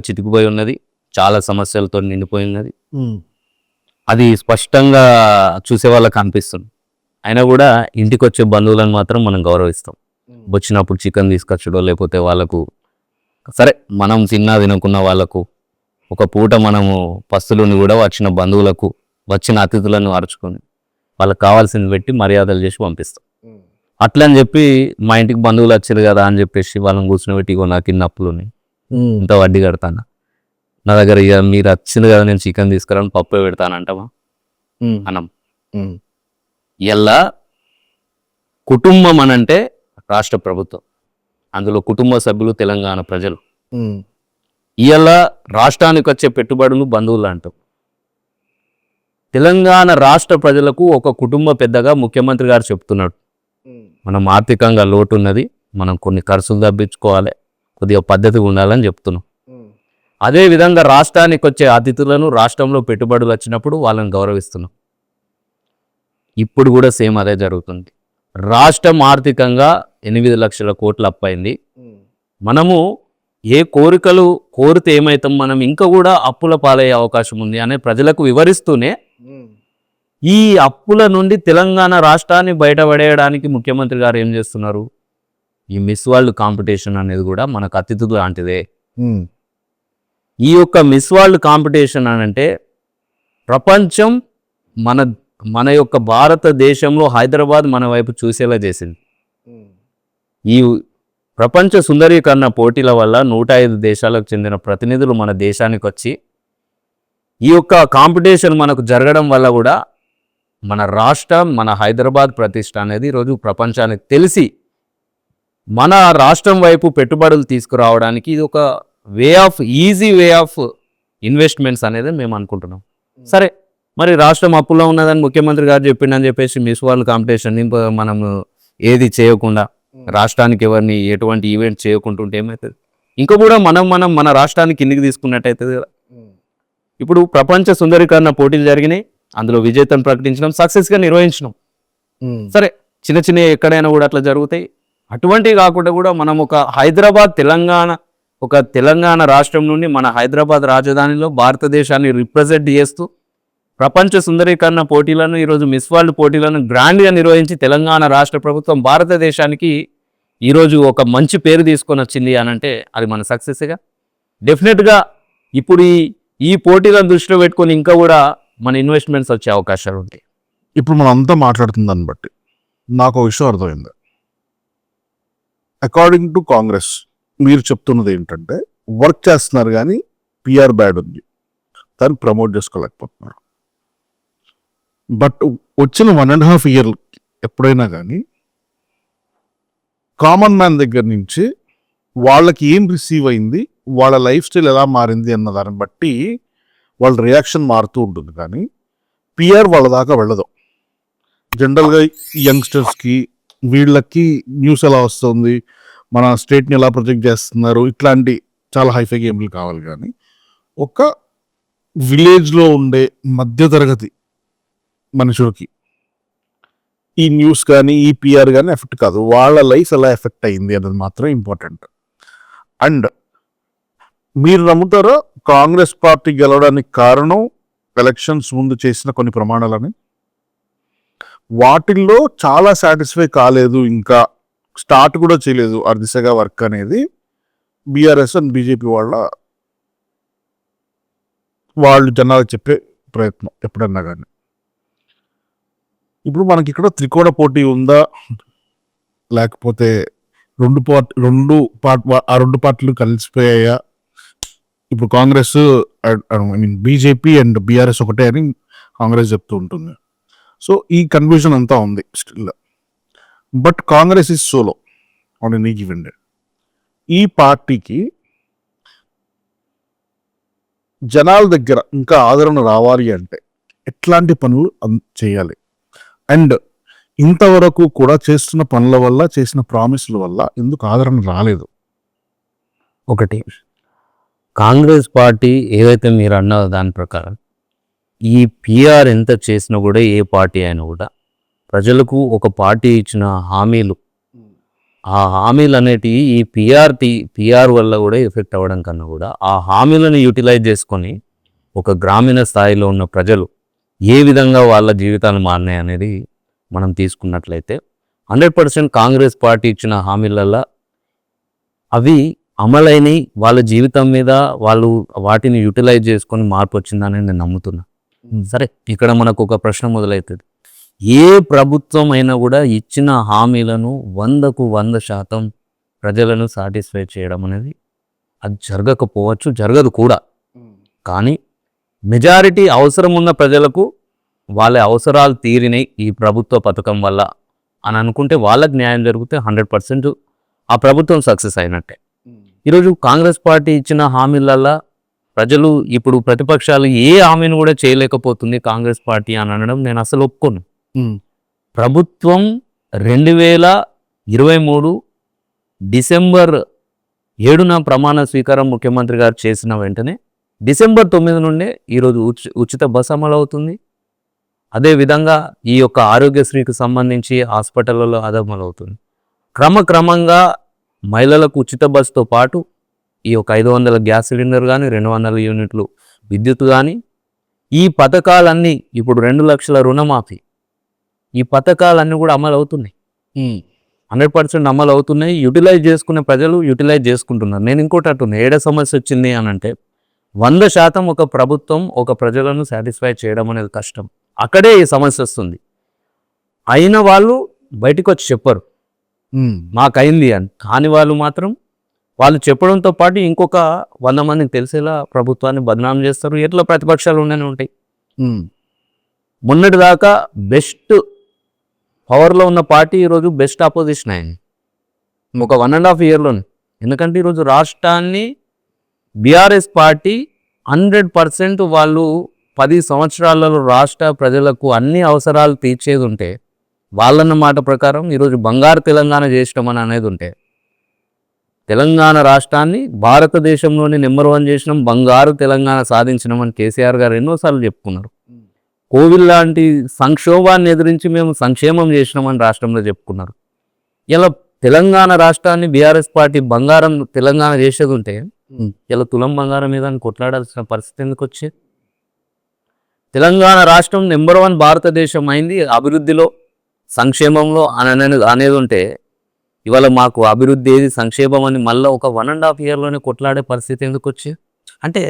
చితికిపోయి ఉన్నది, చాలా సమస్యలతో నిండిపోయి ఉన్నది. అది స్పష్టంగా చూసే వాళ్ళకి అనిపిస్తుంది. అయినా కూడా ఇంటికి వచ్చే బంధువులను మాత్రం మనం గౌరవిస్తాం. వచ్చినప్పుడు చికెన్ తీసుకొచ్చడో, లేకపోతే వాళ్ళకు సరే మనం తినకున్న వాళ్ళకు ఒక పూట మనము పస్తులుని కూడా వచ్చిన బంధువులకు, వచ్చిన అతిథులను అరుచుకొని వాళ్ళకి కావాల్సింది పెట్టి మర్యాదలు చేసి పంపిస్తాం. అట్లని చెప్పి మా ఇంటికి బంధువులు వచ్చారు కదా అని చెప్పేసి వాళ్ళని కూర్చుని ఇగో నాకు ఇన్ని అప్పులుని ఇంత వడ్డీ కడతాను, నా దగ్గర ఇక మీరు వచ్చింది కదా నేను చికెన్ తీసుకురాని పప్పు పెడతానంటావా అనం. ఇలా కుటుంబం అనంటే రాష్ట్ర ప్రభుత్వం, అందులో కుటుంబ సభ్యులు తెలంగాణ ప్రజలు. ఇలా రాష్ట్రానికి వచ్చే పెట్టుబడులు బంధువులు అంటాం. తెలంగాణ రాష్ట్ర ప్రజలకు ఒక కుటుంబ పెద్దగా ముఖ్యమంత్రి గారు చెప్తున్నాడు, మనం ఆర్థికంగా లోటు ఉన్నది, మనం కొన్ని ఖర్చులు తగ్గించుకోవాలి, కొద్దిగా పద్ధతిగా ఉండాలని చెప్తున్నాం. అదేవిధంగా రాష్ట్రానికి వచ్చే అతిథులను, రాష్ట్రంలో పెట్టుబడులు వచ్చినప్పుడు వాళ్ళని గౌరవిస్తున్నాం. ఇప్పుడు కూడా సేమ్ అదే జరుగుతుంది. రాష్ట్రం ఆర్థికంగా 8 లక్షల కోట్లు అప్పైంది. మనము ఏ కోరికలు కోరితే ఏమైతాం, మనం ఇంకా కూడా అప్పుల పాలయ్యే అవకాశం ఉంది అనే ప్రజలకు వివరిస్తూనే ఈ అప్పుల నుండి తెలంగాణ రాష్ట్రాన్ని బయటపడేయడానికి ముఖ్యమంత్రి గారు ఏం చేస్తున్నారు, ఈ మిస్ వరల్డ్ కాంపిటీషన్ అనేది కూడా మనకు అతిథులు లాంటిదే. ఈ యొక్క మిస్ వరల్డ్ కాంపిటీషన్ అనంటే ప్రపంచం మన యొక్క భారతదేశంలో హైదరాబాద్ మన వైపు చూసేలా చేసింది. ఈ ప్రపంచ సుందరీకరణ పోటీల వల్ల 105 దేశాలకు చెందిన ప్రతినిధులు మన దేశానికి వచ్చి ఈ యొక్క కాంపిటీషన్ మనకు జరగడం వల్ల కూడా మన రాష్ట్రం, మన హైదరాబాద్ ప్రతిష్ట అనేది ఈరోజు ప్రపంచానికి తెలిసి మన రాష్ట్రం వైపు పెట్టుబడులు తీసుకురావడానికి ఇది ఒక ఈజీ వే ఆఫ్ ఇన్వెస్ట్మెంట్స్ అనేది మేము అనుకుంటున్నాం. సరే, మరి రాష్ట్రం అప్పులో ఉన్నదని ముఖ్యమంత్రి గారు చెప్పిండని చెప్పేసి మిస్ వరల్డ్ కాంపిటీషన్ మనం ఏది చేయకుండా, రాష్ట్రానికి ఎవరిని ఎటువంటి ఈవెంట్ చేయకుంటుంటే ఏమవుతుంది, ఇంకా కూడా మన రాష్ట్రానికి కిందికి తీసుకున్నట్టయితే కదా. ఇప్పుడు ప్రపంచ సుందరీకరణ పోటీలు జరిగినాయి, అందులో విజేతను ప్రకటించడం, సక్సెస్గా నిర్వహించడం. సరే, చిన్న ఎక్కడైనా కూడా అట్లా జరుగుతాయి. అటువంటివి కాకుండా కూడా మనం ఒక తెలంగాణ రాష్ట్రం నుండి మన హైదరాబాద్ రాజధానిలో భారతదేశాన్ని రిప్రజెంట్ చేస్తూ ప్రపంచ సుందరీకరణ పోటీలను, ఈరోజు మిస్ వరల్డ్ పోటీలను గ్రాండ్గా నిర్వహించి తెలంగాణ రాష్ట్ర ప్రభుత్వం భారతదేశానికి ఈరోజు ఒక మంచి పేరు తీసుకొని వచ్చింది అని అంటే అది మన సక్సెస్గా. డెఫినెట్గా ఇప్పుడు ఈ పోటీలను దృష్టిలో పెట్టుకొని ఇంకా కూడా మన ఇన్వెస్ట్మెంట్స్ వచ్చే అవకాశాలు ఉంటాయి. ఇప్పుడు మనం అంతా మాట్లాడుతున్న దాన్ని బట్టి నాకు ఒక విషయం అర్థమైంది. అకార్డింగ్ టు కాంగ్రెస్ మీరు చెప్తున్నది ఏంటంటే వర్క్ చేస్తున్నారు కానీ పిఆర్ బ్యాడ్ ఉంది, దాన్ని ప్రమోట్ చేసుకోలేకపోతున్నారు. బట్ వచ్చిన 1.5 years ఎప్పుడైనా కానీ కామన్ మ్యాన్ దగ్గర నుంచి వాళ్ళకి ఏం రిసీవ్ అయింది, వాళ్ళ లైఫ్ స్టైల్ ఎలా మారింది అన్న దాన్ని బట్టి వాళ్ళ రియాక్షన్ మారుతూ ఉంటుంది. కానీ పిఆర్ వాళ్ళ దాకా వెళ్ళదు. జనరల్గా యంగ్స్టర్స్కి వీళ్ళకి న్యూస్ ఎలా వస్తుంది, మన స్టేట్ని ఎలా ప్రొజెక్ట్ చేస్తున్నారు, ఇట్లాంటి చాలా హైఫై గేమ్లు కావాలి. కానీ ఒక విలేజ్లో ఉండే మధ్యతరగతి మనుషులకి ఈ న్యూస్ కానీ ఈ పిఆర్ కానీ ఎఫెక్ట్ కాదు. వాళ్ళ లైఫ్ ఎలా ఎఫెక్ట్ అయింది అన్నది మాత్రం ఇంపార్టెంట్. అండ్ మీరు నమ్ముతారో కాంగ్రెస్ పార్టీ గెలవడానికి కారణం ఎలక్షన్స్ ముందు చేసిన కొన్ని ప్రమాణాలని, వాటిల్లో చాలా సాటిస్ఫై కాలేదు, ఇంకా స్టార్ట్ కూడా చేయలేదు ఆ దిశగా వర్క్ అనేది బీఆర్ఎస్ అండ్ బీజేపీ వాళ్ళు జనాలకు చెప్పే ప్రయత్నం ఎప్పుడన్నా కానీ. ఇప్పుడు మనకి ఇక్కడ త్రికోణ పోటీ ఉందా, లేకపోతే ఆ రెండు పార్టీలు కలిసిపోయాయా? ఇప్పుడు కాంగ్రెస్ బీజేపీ అండ్ బీఆర్ఎస్ ఒకటే అని కాంగ్రెస్ చెప్తూ ఉంటుంది. సో ఈ కన్ఫ్యూజన్ అంతా ఉంది still. But Congress is solo on any given day. ఈ పార్టీకి జనాల దగ్గర ఇంకా ఆదరణ రావాలి అంటే ఎట్లాంటి పనులు చేయాలి? అండ్ ఇంతవరకు కూడా చేస్తున్న పనుల వల్ల, చేసిన ప్రామిస్ల వల్ల ఎందుకు ఆదరణ రాలేదు? ఒకటి, కాంగ్రెస్ పార్టీ ఏదైతే మీరు అన్న దాని ప్రకారం ఈ పిఆర్ ఎంత చేసినా కూడా, ఏ పార్టీ అయినా కూడా ప్రజలకు ఒక పార్టీ ఇచ్చిన హామీలు, ఆ హామీలు అనేటివి ఈ పిఆర్ వల్ల కూడా ఎఫెక్ట్ అవ్వడం కన్నా కూడా ఆ హామీలను యూటిలైజ్ చేసుకొని ఒక గ్రామీణ స్థాయిలో ఉన్న ప్రజలు ఏ విధంగా వాళ్ళ జీవితాలు మారినాయి అనేది మనం తీసుకున్నట్లయితే 100% కాంగ్రెస్ పార్టీ ఇచ్చిన హామీలల్లో అవి అమలైనవి, వాళ్ళ జీవితం మీద వాళ్ళు వాటిని యూటిలైజ్ చేసుకొని మార్పు వచ్చిందని నేను నమ్ముతున్నా. సరే, ఇక్కడ మనకు ఒక ప్రశ్న మొదలవుతుంది. ఏ ప్రభుత్వం అయినా కూడా ఇచ్చిన హామీలను 100కు 100% ప్రజలను సాటిస్ఫై చేయడం అనేది అది జరగకపోవచ్చు, జరగదు కూడా. కానీ మెజారిటీ అవసరం ఉన్న ప్రజలకు వాళ్ళ అవసరాలు తీరినాయి ఈ ప్రభుత్వ పథకం వల్ల అని అనుకుంటే వాళ్ళకి న్యాయం జరిగితే 100% ఆ ప్రభుత్వం సక్సెస్ అయినట్టే. ఈరోజు కాంగ్రెస్ పార్టీ ఇచ్చిన హామీలల్లో ప్రజలు, ఇప్పుడు ప్రతిపక్షాలు ఏ హామీని కూడా చేయలేకపోతుంది కాంగ్రెస్ పార్టీ అని అనడం నేను అసలు ఒప్పుకోను. ప్రభుత్వం 2023 డిసెంబర్ 7న ప్రమాణ స్వీకారం ముఖ్యమంత్రి గారు చేసిన వెంటనే డిసెంబర్ 9 నుండే ఈరోజు ఉచిత బస్ అమలు అవుతుంది. అదేవిధంగా ఈ యొక్క ఆరోగ్యశ్రీకి సంబంధించి హాస్పిటల్లో అది అమలు అవుతుంది. క్రమక్రమంగా మహిళలకు ఉచిత బస్తో పాటు ఈ యొక్క 500 గ్యాస్ సిలిండర్ కానీ, 200 యూనిట్లు విద్యుత్ కానీ, ఈ పథకాలన్నీ, ఇప్పుడు 2 లక్షల రుణమాఫీ, ఈ పథకాలన్నీ కూడా అమలు అవుతున్నాయి. 100% అమలు అవుతున్నాయి. యూటిలైజ్ చేసుకునే ప్రజలు యూటిలైజ్ చేసుకుంటున్నారు. నేను ఇంకోటి అంటున్నా, ఏడ సమస్య వచ్చింది అని అంటే 100% ఒక ప్రభుత్వం ఒక ప్రజలను సాటిస్ఫై చేయడం అనేది కష్టం. అక్కడే ఈ సమస్య వస్తుంది. అయిన వాళ్ళు బయటకు వచ్చి చెప్పరు మాకైంది అని. కాని వాళ్ళు మాత్రం వాళ్ళు చెప్పడంతో పాటు ఇంకొక 100 మందికి తెలిసేలా ప్రభుత్వాన్ని బదనాం చేస్తారు. ఎట్లా ప్రతిపక్షాలు ఉండనే ఉంటాయి. మొన్నటి దాకా బెస్ట్ పవర్లో ఉన్న పార్టీ ఈరోజు బెస్ట్ ఆపోజిషన్ అయింది ఒక 1.5 ఇయర్లోనే. ఎందుకంటే ఈరోజు రాష్ట్రాన్ని బీఆర్ఎస్ పార్టీ 100% వాళ్ళు 10 సంవత్సరాలలో రాష్ట్ర ప్రజలకు అన్ని అవసరాలు తీర్చేది ఉంటే, వాళ్ళన్న మాట ప్రకారం ఈరోజు బంగారు తెలంగాణ చేసినాం అని అనేది ఉంటే, తెలంగాణ రాష్ట్రాన్ని భారతదేశంలోని నెంబర్ 1 చేసినాం, బంగారు తెలంగాణ సాధించినామని కేసీఆర్ గారు ఎన్నోసార్లు చెప్పుకున్నారు. కోవిడ్ లాంటి సంక్షోభాన్ని ఎదిరించి మేము సంక్షేమం చేసినామని రాష్ట్రంలో చెప్పుకున్నారు. ఇలా తెలంగాణ రాష్ట్రాన్ని బీఆర్ఎస్ పార్టీ బంగారం తెలంగాణ చేసేది ఉంటే, ఇలా తులం బంగారం మీద కొట్లాడాల్సిన పరిస్థితి ఎందుకు వచ్చేది? తెలంగాణ రాష్ట్రం నెంబర్ 1 భారతదేశం అయింది అభివృద్ధిలో, సంక్షేమంలో అనేది ఉంటే, ఇవాళ మాకు అభివృద్ధి ఏది, సంక్షేమం అని మళ్ళీ ఒక 1.5 ఇయర్లోనే కొట్లాడే పరిస్థితి ఎందుకు వచ్చేది? అంటే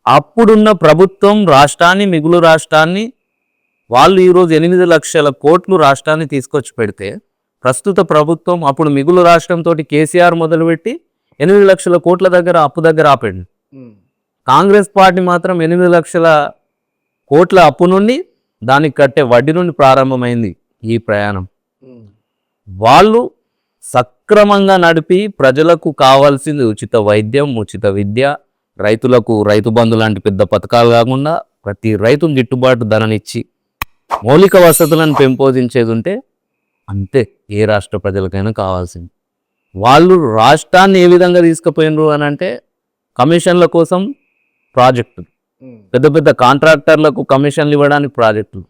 అప్పుడున్న ప్రభుత్వం రాష్ట్రాన్ని, మిగులు రాష్ట్రాన్ని వాళ్ళు ఈరోజు 8 లక్షల కోట్లు రాష్ట్రాన్ని తీసుకొచ్చి పెడితే, ప్రస్తుత ప్రభుత్వం అప్పుడు మిగులు రాష్ట్రంతో కేసీఆర్ మొదలుపెట్టి 8 లక్షల కోట్ల దగ్గర అప్పు దగ్గర ఆపండి. కాంగ్రెస్ పార్టీ మాత్రం 8 లక్షల కోట్ల అప్పు నుండి దానికి కట్టే వడ్డీ నుండి ప్రారంభమైంది ఈ ప్రయాణం. వాళ్ళు సక్రమంగా నడిపి ప్రజలకు కావాల్సింది ఉచిత వైద్యం, ఉచిత విద్య, రైతులకు రైతు బంధు లాంటి పెద్ద పథకాలు కాకుండా ప్రతి రైతుకు గిట్టుబాటు ధరనిచ్చి మౌలిక వసతులను పెంపొందించేది ఉంటే అంతే ఏ రాష్ట్ర ప్రజలకైనా కావాల్సింది. వాళ్ళు రాష్ట్రాన్ని ఏ విధంగా తీసుకుపోయినరు అని అంటే కమిషన్ల కోసం ప్రాజెక్టులు, పెద్ద పెద్ద కాంట్రాక్టర్లకు కమిషన్లు ఇవ్వడానికి ప్రాజెక్టులు.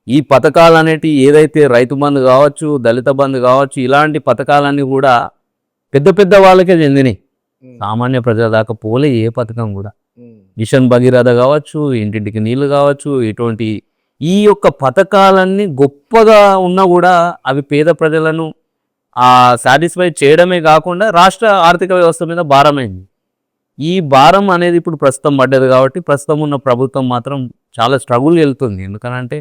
ఈ పథకాలు అనేటివి ఏదైతే రైతు బంధు కావచ్చు, దళిత బంధు కావచ్చు, ఇలాంటి పథకాలన్నీ కూడా పెద్ద పెద్ద వాళ్ళకే చెందినాయి. సామాన్య ప్రజల దాకా పోలే ఏ పథకం కూడా. మిషన్ భగీరథ కావచ్చు, ఇంటింటికి నీళ్లు కావచ్చు, ఇటువంటి ఈ యొక్క పథకాలన్నీ గొప్పగా ఉన్నా కూడా అవి పేద ప్రజలను సాటిస్ఫై చేయడమే కాకుండా రాష్ట్ర ఆర్థిక వ్యవస్థ మీద భారమైంది. ఈ భారం అనేది ఇప్పుడు ప్రస్తుతం పడ్డది కాబట్టి ప్రస్తుతం ఉన్న ప్రభుత్వం మాత్రం చాలా స్ట్రగుల్ వెళ్తుంది. ఎందుకనంటే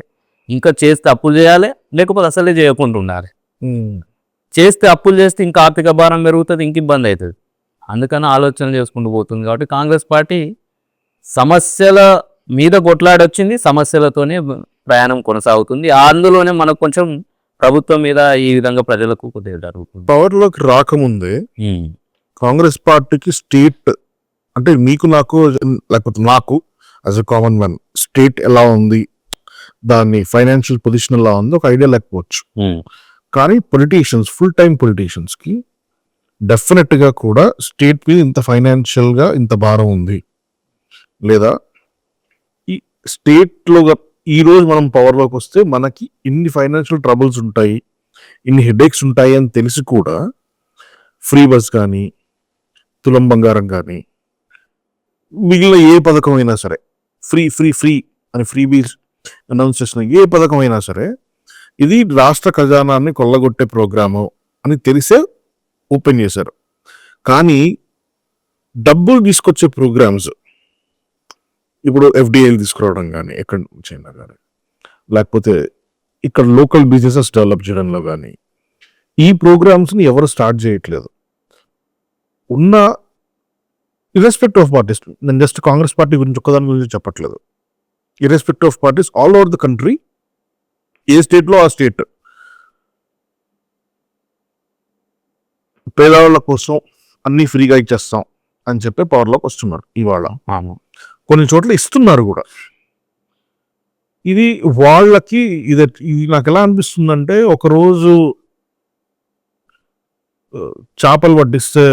ఇంకా చేస్తే అప్పులు చేయాలి, లేకపోతే అసలే చేయకుండా ఉండాలి. చేస్తే అప్పులు చేస్తే ఇంకా ఆర్థిక భారం పెరుగుతుంది, ఇంక ఇబ్బంది అవుతుంది. అందుకని ఆలోచన చేసుకుంటూ పోతుంది. కాబట్టి కాంగ్రెస్ పార్టీ సమస్యల మీద కొట్లాడొచ్చింది, సమస్యలతోనే ప్రయాణం కొనసాగుతుంది. అందులోనే మనకు కొంచెం ప్రభుత్వం మీద ఈ విధంగా ప్రజలకు కొద్దిగా జరుగుతుంది. పవర్లోకి రాకముందే కాంగ్రెస్ పార్టీకి స్టేట్ అంటే మీకు నాకు లేకపోతే నాకు as a common man state ఎలా ఉంది, దాని ఫైనాన్షియల్ పొజిషన్ ఎలా ఉంది ఒక ఐడియా లేకపోవచ్చు. కానీ పొలిటీషియన్స్, ఫుల్ టైం పొలిటీషియన్స్ కి డెఫినెట్ గా కూడా స్టేట్ మీద ఇంత ఫైనాన్షియల్ గా ఇంత భారం ఉంది, లేదా ఈ స్టేట్ లో ఈ రోజు మనం పవర్లోకి వస్తే మనకి ఇన్ని ఫైనాన్షియల్ ట్రబుల్స్ ఉంటాయి, ఇన్ని హెడేక్స్ ఉంటాయి అని తెలిసి కూడా ఫ్రీ బస్ కానీ, తులం బంగారం కానీ, మిగిలిన ఏ పథకం అయినా సరే ఫ్రీ ఫ్రీ ఫ్రీ అని ఫ్రీ బీస్ అనౌన్స్ చేసిన ఏ పథకం అయినా సరే ఇది రాష్ట్ర ఖజానాన్ని కొల్లగొట్టే ప్రోగ్రాము అని తెలిసే ఓపెన్ చేశారు. కానీ డబ్బులు తీసుకొచ్చే ప్రోగ్రామ్స్ ఇప్పుడు ఎఫ్డిఐలు తీసుకురావడం కానీ, ఎక్కడి నుంచి అయినా కానీ, లేకపోతే ఇక్కడ లోకల్ బిజినెసెస్ డెవలప్ చేయడంలో కానీ ఈ ప్రోగ్రామ్స్ని ఎవరు స్టార్ట్ చేయట్లేదు. ఉన్న ఇర్రెస్పెక్టివ్ ఆఫ్ పార్టీస్, నేను జస్ట్ కాంగ్రెస్ పార్టీ గురించి ఒక్కదాని గురించి చెప్పట్లేదు, irrespective of parties all over the country, ఏ స్టేట్లో ఆ స్టేట్ పేదవాళ్ళ కోసం అన్ని ఫ్రీగా ఇచ్చేస్తాం అని చెప్పి పవర్లోకి వస్తున్నారు. ఇవాళ కొన్ని చోట్ల ఇస్తున్నారు కూడా. ఇది వాళ్ళకి ఇది నాకు ఎలా అనిపిస్తుందంటే, ఒకరోజు చేపలు పట్టిస్తే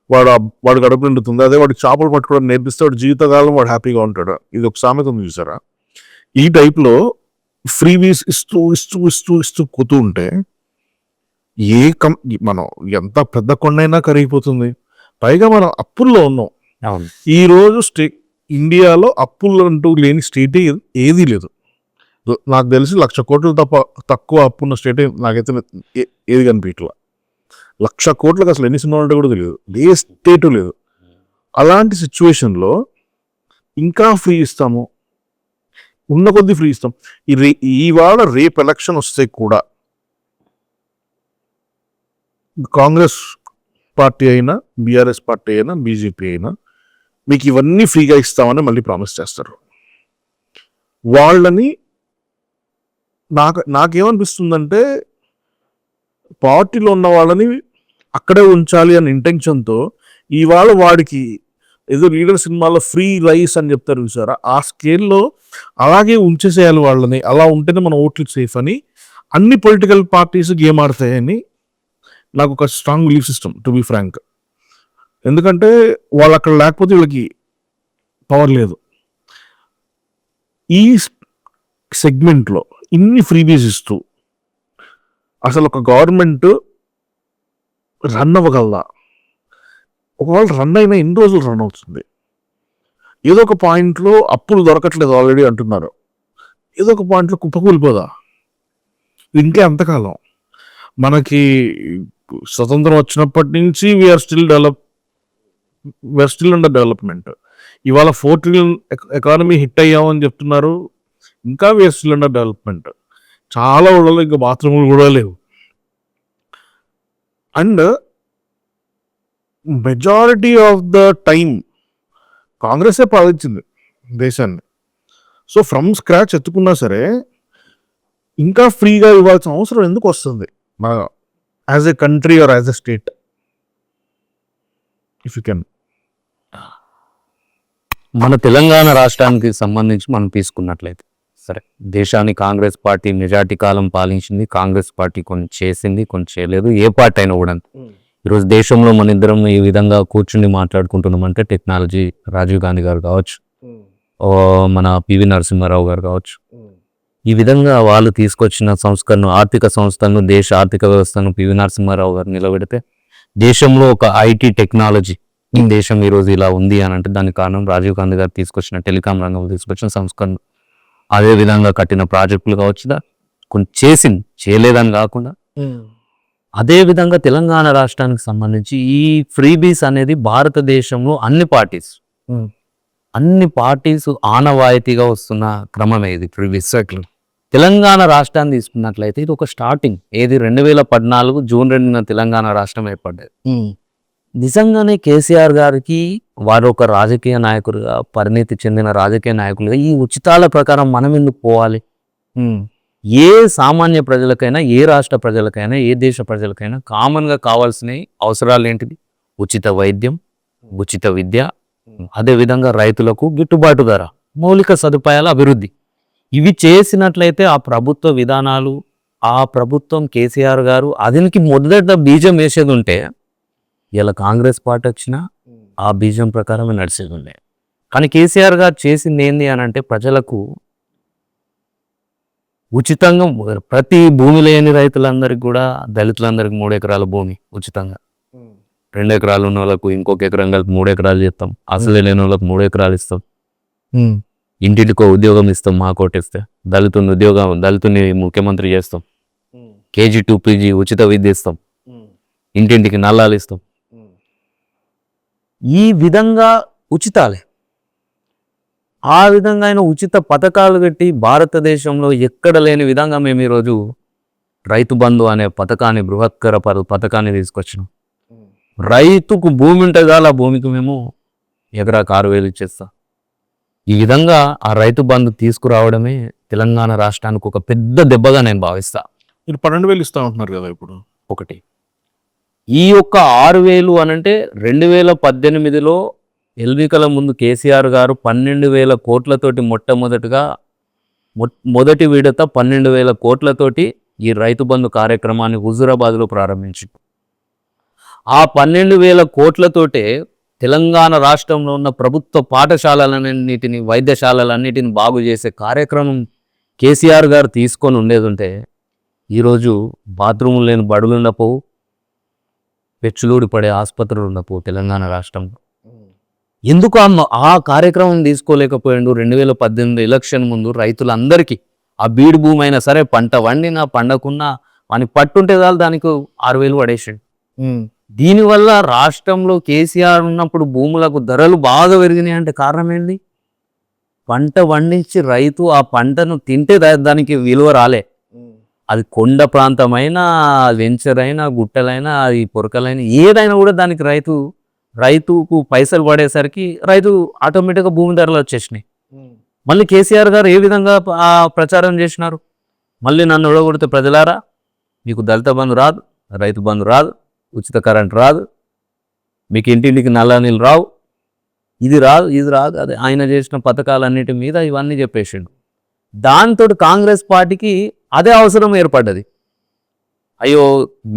వాడు గడుపు నిండుతుంది, అదే వాడికి చేపలు పట్టుకోవడం నేర్పిస్తే వాడు జీవితకాలం వాడు హ్యాపీగా ఉంటాడు. ఇది ఒక సామెత ఉంది చూసారా? ఈ టైప్లో ఫ్రీబీస్ ఇస్తూ ఇస్తూ ఇస్తూ ఇస్తూ పోతూ ఉంటే మనం ఎంత పెద్ద కొండైనా కరిగిపోతుంది. పైగా మనం అప్పుల్లో ఉన్నాం. ఈ రోజు ఇండియాలో అప్పులు అంటూ లేని స్టేట్ ఏదీ లేదు. నాకు తెలిసి 1,00,000 కోట్లు తక్కువ అప్పున్న స్టేట్ నాకైతే ఏది కనిపించట్లా. 1,00,000 కోట్లకు అసలు ఎన్ని సినిమాలు ఉంటే కూడా తెలియదు, ఏ స్టేటు లేదు. అలాంటి సిచ్యువేషన్లో ఇంకా ఫ్రీ ఇస్తాము, ఉన్న కొద్దీ ఫ్రీ ఇస్తాం. ఇవాళ రేపు ఎలక్షన్ వస్తే కూడా కాంగ్రెస్ పార్టీ అయినా, బీఆర్ఎస్ పార్టీ అయినా, బీజేపీ అయినా మీకు ఇవన్నీ ఫ్రీగా ఇస్తామని మళ్ళీ ప్రామిస్ చేస్తారు. వాళ్ళని నాకేమనిపిస్తుందంటే, పార్టీలో ఉన్న వాళ్ళని అక్కడే ఉంచాలి అనే ఇంటెన్షన్తో ఇవాళ వాడికి ఏదో లీడర్ సినిమాలో ఫ్రీ రైస్ అని చెప్తారు చూసారా, ఆ స్కేల్లో అలాగే ఉంచేసేయాలి వాళ్ళని. అలా ఉంటేనే మన ఓట్లకు సేఫ్ అని అన్ని పొలిటికల్ పార్టీస్ గేమ్ ఆడతాయని నాకు ఒక strong belief system, to be frank. ఎందుకంటే వాళ్ళు అక్కడ లేకపోతే వీళ్ళకి పవర్ లేదు. ఈ సెగ్మెంట్లో ఇన్ని ఫ్రీబీస్ ఇస్తూ అసలు ఒక గవర్నమెంట్ రన్ అవ్వగలదా? ఒకవేళ రన్ అయినా ఎన్ని రోజులు రన్ అవుతుంది? ఏదో ఒక పాయింట్లో అప్పులు దొరకట్లేదు ఆల్రెడీ అంటున్నారు, ఏదో ఒక పాయింట్లో కుప్పకూలిపోదా? ఇంకే ఎంతకాలం? మనకి స్వతంత్రం వచ్చినప్పటి నుంచి వీఆర్ స్టిల్ అండర్ డెవలప్మెంట్. ఇవాళ 4 ట్రిలియన్ ఎకానమీ హిట్ అయ్యామని చెప్తున్నారు, ఇంకా వీఆర్ స్టిల్ అండర్ డెవలప్మెంట్. చాలా ఊళ్ళలో ఇంకా బాత్రూములు కూడా లేవు. And majority of the time కాంగ్రెసే పాలించింది దేశాన్ని. సో ఫ్రమ్ స్క్రాచ్ ఎత్తుకున్నా సరే ఇంకా ఫ్రీగా ఇవ్వాల్సిన అవసరం ఎందుకు వస్తుంది? As a country or as a state, if you can. మన తెలంగాణ రాష్ట్రానికి సంబంధించి మనం తీసుకున్నట్లయితే, సరే, దేశాన్ని కాంగ్రెస్ పార్టీ మెజార్టీ కాలం పాలించింది. కాంగ్రెస్ పార్టీ కొన్ని చేసింది, కొన్ని చేయలేదు. ఏ పార్టీ అయినా కూడా ఈరోజు దేశంలో మన ఇద్దరం ఈ విధంగా కూర్చుని మాట్లాడుకుంటున్నామంటే టెక్నాలజీ రాజీవ్ గాంధీ గారు కావచ్చు, మన పివి నరసింహారావు గారు కావచ్చు, ఈ విధంగా వాళ్ళు తీసుకొచ్చిన సంస్కరణ, ఆర్థిక సంస్థలను, దేశ ఆర్థిక వ్యవస్థను పివి నరసింహారావు గారు నిలబెడితే దేశంలో ఒక ఐటీ టెక్నాలజీ దేశం ఈరోజు ఇలా ఉంది అని అంటే దానికి కారణం రాజీవ్ గాంధీ గారు తీసుకొచ్చిన టెలికాం రంగంలో తీసుకొచ్చిన సంస్కరణ. అదే విధంగా కట్టిన ప్రాజెక్టులు కావచ్చు, కొన్ని చేసింది, చేయలేదని కాకుండా. అదే విధంగా తెలంగాణ రాష్ట్రానికి సంబంధించి ఈ ఫ్రీబీస్ అనేది భారతదేశంలో అన్ని పార్టీస్ ఆనవాయితీగా వస్తున్న క్రమమే ఇది ఫ్రీబీస్. తెలంగాణ రాష్ట్రాన్ని తీసుకున్నట్లయితే ఇది ఒక స్టార్టింగ్. ఏది 2014 జూన్ 2న తెలంగాణ రాష్ట్రం ఏర్పడ్డది. నిజంగానే కేసీఆర్ గారికి వారు ఒక రాజకీయ నాయకులుగా, పరిణితి చెందిన రాజకీయ నాయకులుగా ఈ ఉచితాల ప్రకారం మనం ఎందుకు పోవాలి? ఏ సామాన్య ప్రజలకైనా, ఏ రాష్ట్ర ప్రజలకైనా, ఏ దేశ ప్రజలకైనా కామన్గా కావాల్సిన అవసరాలు ఏంటిది? ఉచిత వైద్యం, ఉచిత విద్య, అదేవిధంగా రైతులకు గిట్టుబాటు ధర, మౌలిక సదుపాయాల అభివృద్ధి. ఇవి చేసినట్లయితే ఆ ప్రభుత్వ విధానాలు, ఆ ప్రభుత్వం కేసీఆర్ గారు అదినికి మొదట బీజం వేసేది ఉంటే ఇలా కాంగ్రెస్ పార్టీ వచ్చినా ఆ బీజం ప్రకారమే నడిచేది ఉండే. కానీ కేసీఆర్ గారు చేసింది ఏంది అని అంటే ప్రజలకు ఉచితంగా, ప్రతి భూమి లేని రైతులందరికీ కూడా, దళితులందరికీ 3 ఎకరాల భూమి ఉచితంగా, 2 ఎకరాలు ఉన్న వాళ్ళకు ఇంకొక ఎకరం కలిపి 3 ఎకరాలు చేస్తాం, అసలే లేని వాళ్ళకి 3 ఎకరాలు ఇస్తాం, ఇంటింటికో ఉద్యోగం ఇస్తాం, మా కోటిస్తే దళితుని ముఖ్యమంత్రి చేస్తాం, KG to PG ఉచిత విద్య ఇస్తాం, ఇంటింటికి నల్లాలు ఇస్తాం. ఈ విధంగా ఉచితాలే. ఆ విధంగా ఆయన ఉచిత పథకాలు పెట్టి భారతదేశంలో ఎక్కడ లేని విధంగా మేము ఈరోజు రైతు బంధు అనే పథకాన్ని, బృహత్కర పథకాన్ని తీసుకొచ్చినాం. రైతుకు భూమి ఉంటే చాలు, ఆ భూమికి మేము ఎకరాకు 6,000 ఇచ్చేస్తాం. ఈ విధంగా ఆ రైతు బంధు తీసుకురావడమే తెలంగాణ రాష్ట్రానికి ఒక పెద్ద దెబ్బగా నేను భావిస్తా. మీరు 12,000 ఇస్తా ఉంటున్నారు కదా ఇప్పుడు. ఒకటి ఈ యొక్క 6,000 అనంటే 2018లో ఎన్నికల ముందు కేసీఆర్ గారు 12,000 కోట్లతోటి మొదటి విడత 12,000 కోట్లతోటి ఈ రైతు బంధు కార్యక్రమాన్ని హుజూరాబాద్లో ప్రారంభించి, ఆ 12,000 కోట్లతోటే తెలంగాణ రాష్ట్రంలో ఉన్న ప్రభుత్వ పాఠశాలలన్నిటిని, వైద్యశాలలన్నిటిని బాగు చేసే కార్యక్రమం కేసీఆర్ గారు తీసుకొని ఉండేది ఉంటే ఈరోజు బాత్రూములు లేని బడులు ఉండపోవు, పెచ్చులూడి పడే ఆసుపత్రులు ఉండపోవు తెలంగాణ రాష్ట్రంలో. ఎందుకు ఆ కార్యక్రమం తీసుకోలేకపోయాడు? 2018 ఎలక్షన్ ముందు రైతులందరికీ ఆ బీడు భూమి అయినా సరే, పంట వండినా పండకున్నా మనకి పట్టుంటే చాలు దానికి 6,000 పడేసాడు. దీనివల్ల రాష్ట్రంలో కేసీఆర్ ఉన్నప్పుడు భూములకు ధరలు బాగా పెరిగినాయి. అంటే కారణం ఏంటి? పంట పండించి రైతు ఆ పంటను తింటే దానికి విలువ రాలే. అది కొండ ప్రాంతమైనా, వెంచర్ అయినా, గుట్టలైనా, అది పొరకలైనా, ఏదైనా కూడా దానికి రైతుకు పైసలు పడేసరికి రైతు ఆటోమేటిక్గా భూమి ధరలు వచ్చేసినాయి. మళ్ళీ కేసీఆర్ గారు ఏ విధంగా ప్రచారం చేసినారు? మళ్ళీ నన్ను ఓడగొడితే ప్రజలారా మీకు దళిత బంధు రాదు, రైతు బంధు రాదు, ఉచిత కరెంట్ రాదు, మీకు ఇంటింటికి నల్ల నీళ్ళు రావు, ఇది రాదు, ఇది రాదు. అదే ఆయన చేసిన పథకాలన్నిటి మీద ఇవన్నీ చెప్పేసిండు. దాంతో కాంగ్రెస్ పార్టీకి అదే అవసరం ఏర్పడ్డది. అయ్యో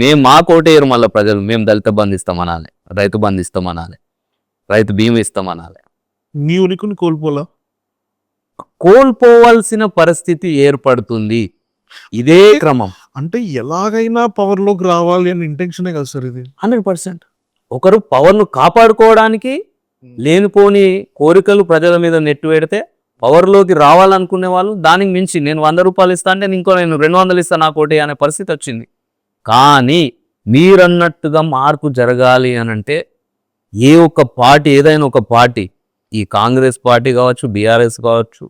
మేము మా కోటేరు మళ్ళీ ప్రజలు, మేము దళిత బంధు ఇస్తామనాలి, రైతు బంధు ఇస్తామనాలి, రైతు బీమా ఇస్తామనాలి. నీ ఉనికిని కోల్పోవాల్సిన పరిస్థితి ఏర్పడుతుంది. ఇదే క్రమం. అంటే ఎలాగైనా పవర్లోకి రావాలి అని ఇంటెన్షనే కదా సార్ ఇది. 100%. ఒకరు పవర్ను కాపాడుకోవడానికి లేనిపోని కోరికలు ప్రజల మీద నెట్టు పెడితే పవర్లోకి రావాలనుకునే వాళ్ళు దానికి మించి నేను 100 రూపాయలు ఇస్తా అంటే నేను 200 ఇస్తా నా కోటి అనే పరిస్థితి వచ్చింది. కానీ మీరన్నట్టుగా మార్పు జరగాలి అని అంటే ఏ ఒక్క పార్టీ, ఏదైనా ఒక పార్టీ, ఈ కాంగ్రెస్ పార్టీ కావచ్చు, బీఆర్ఎస్ కావచ్చు,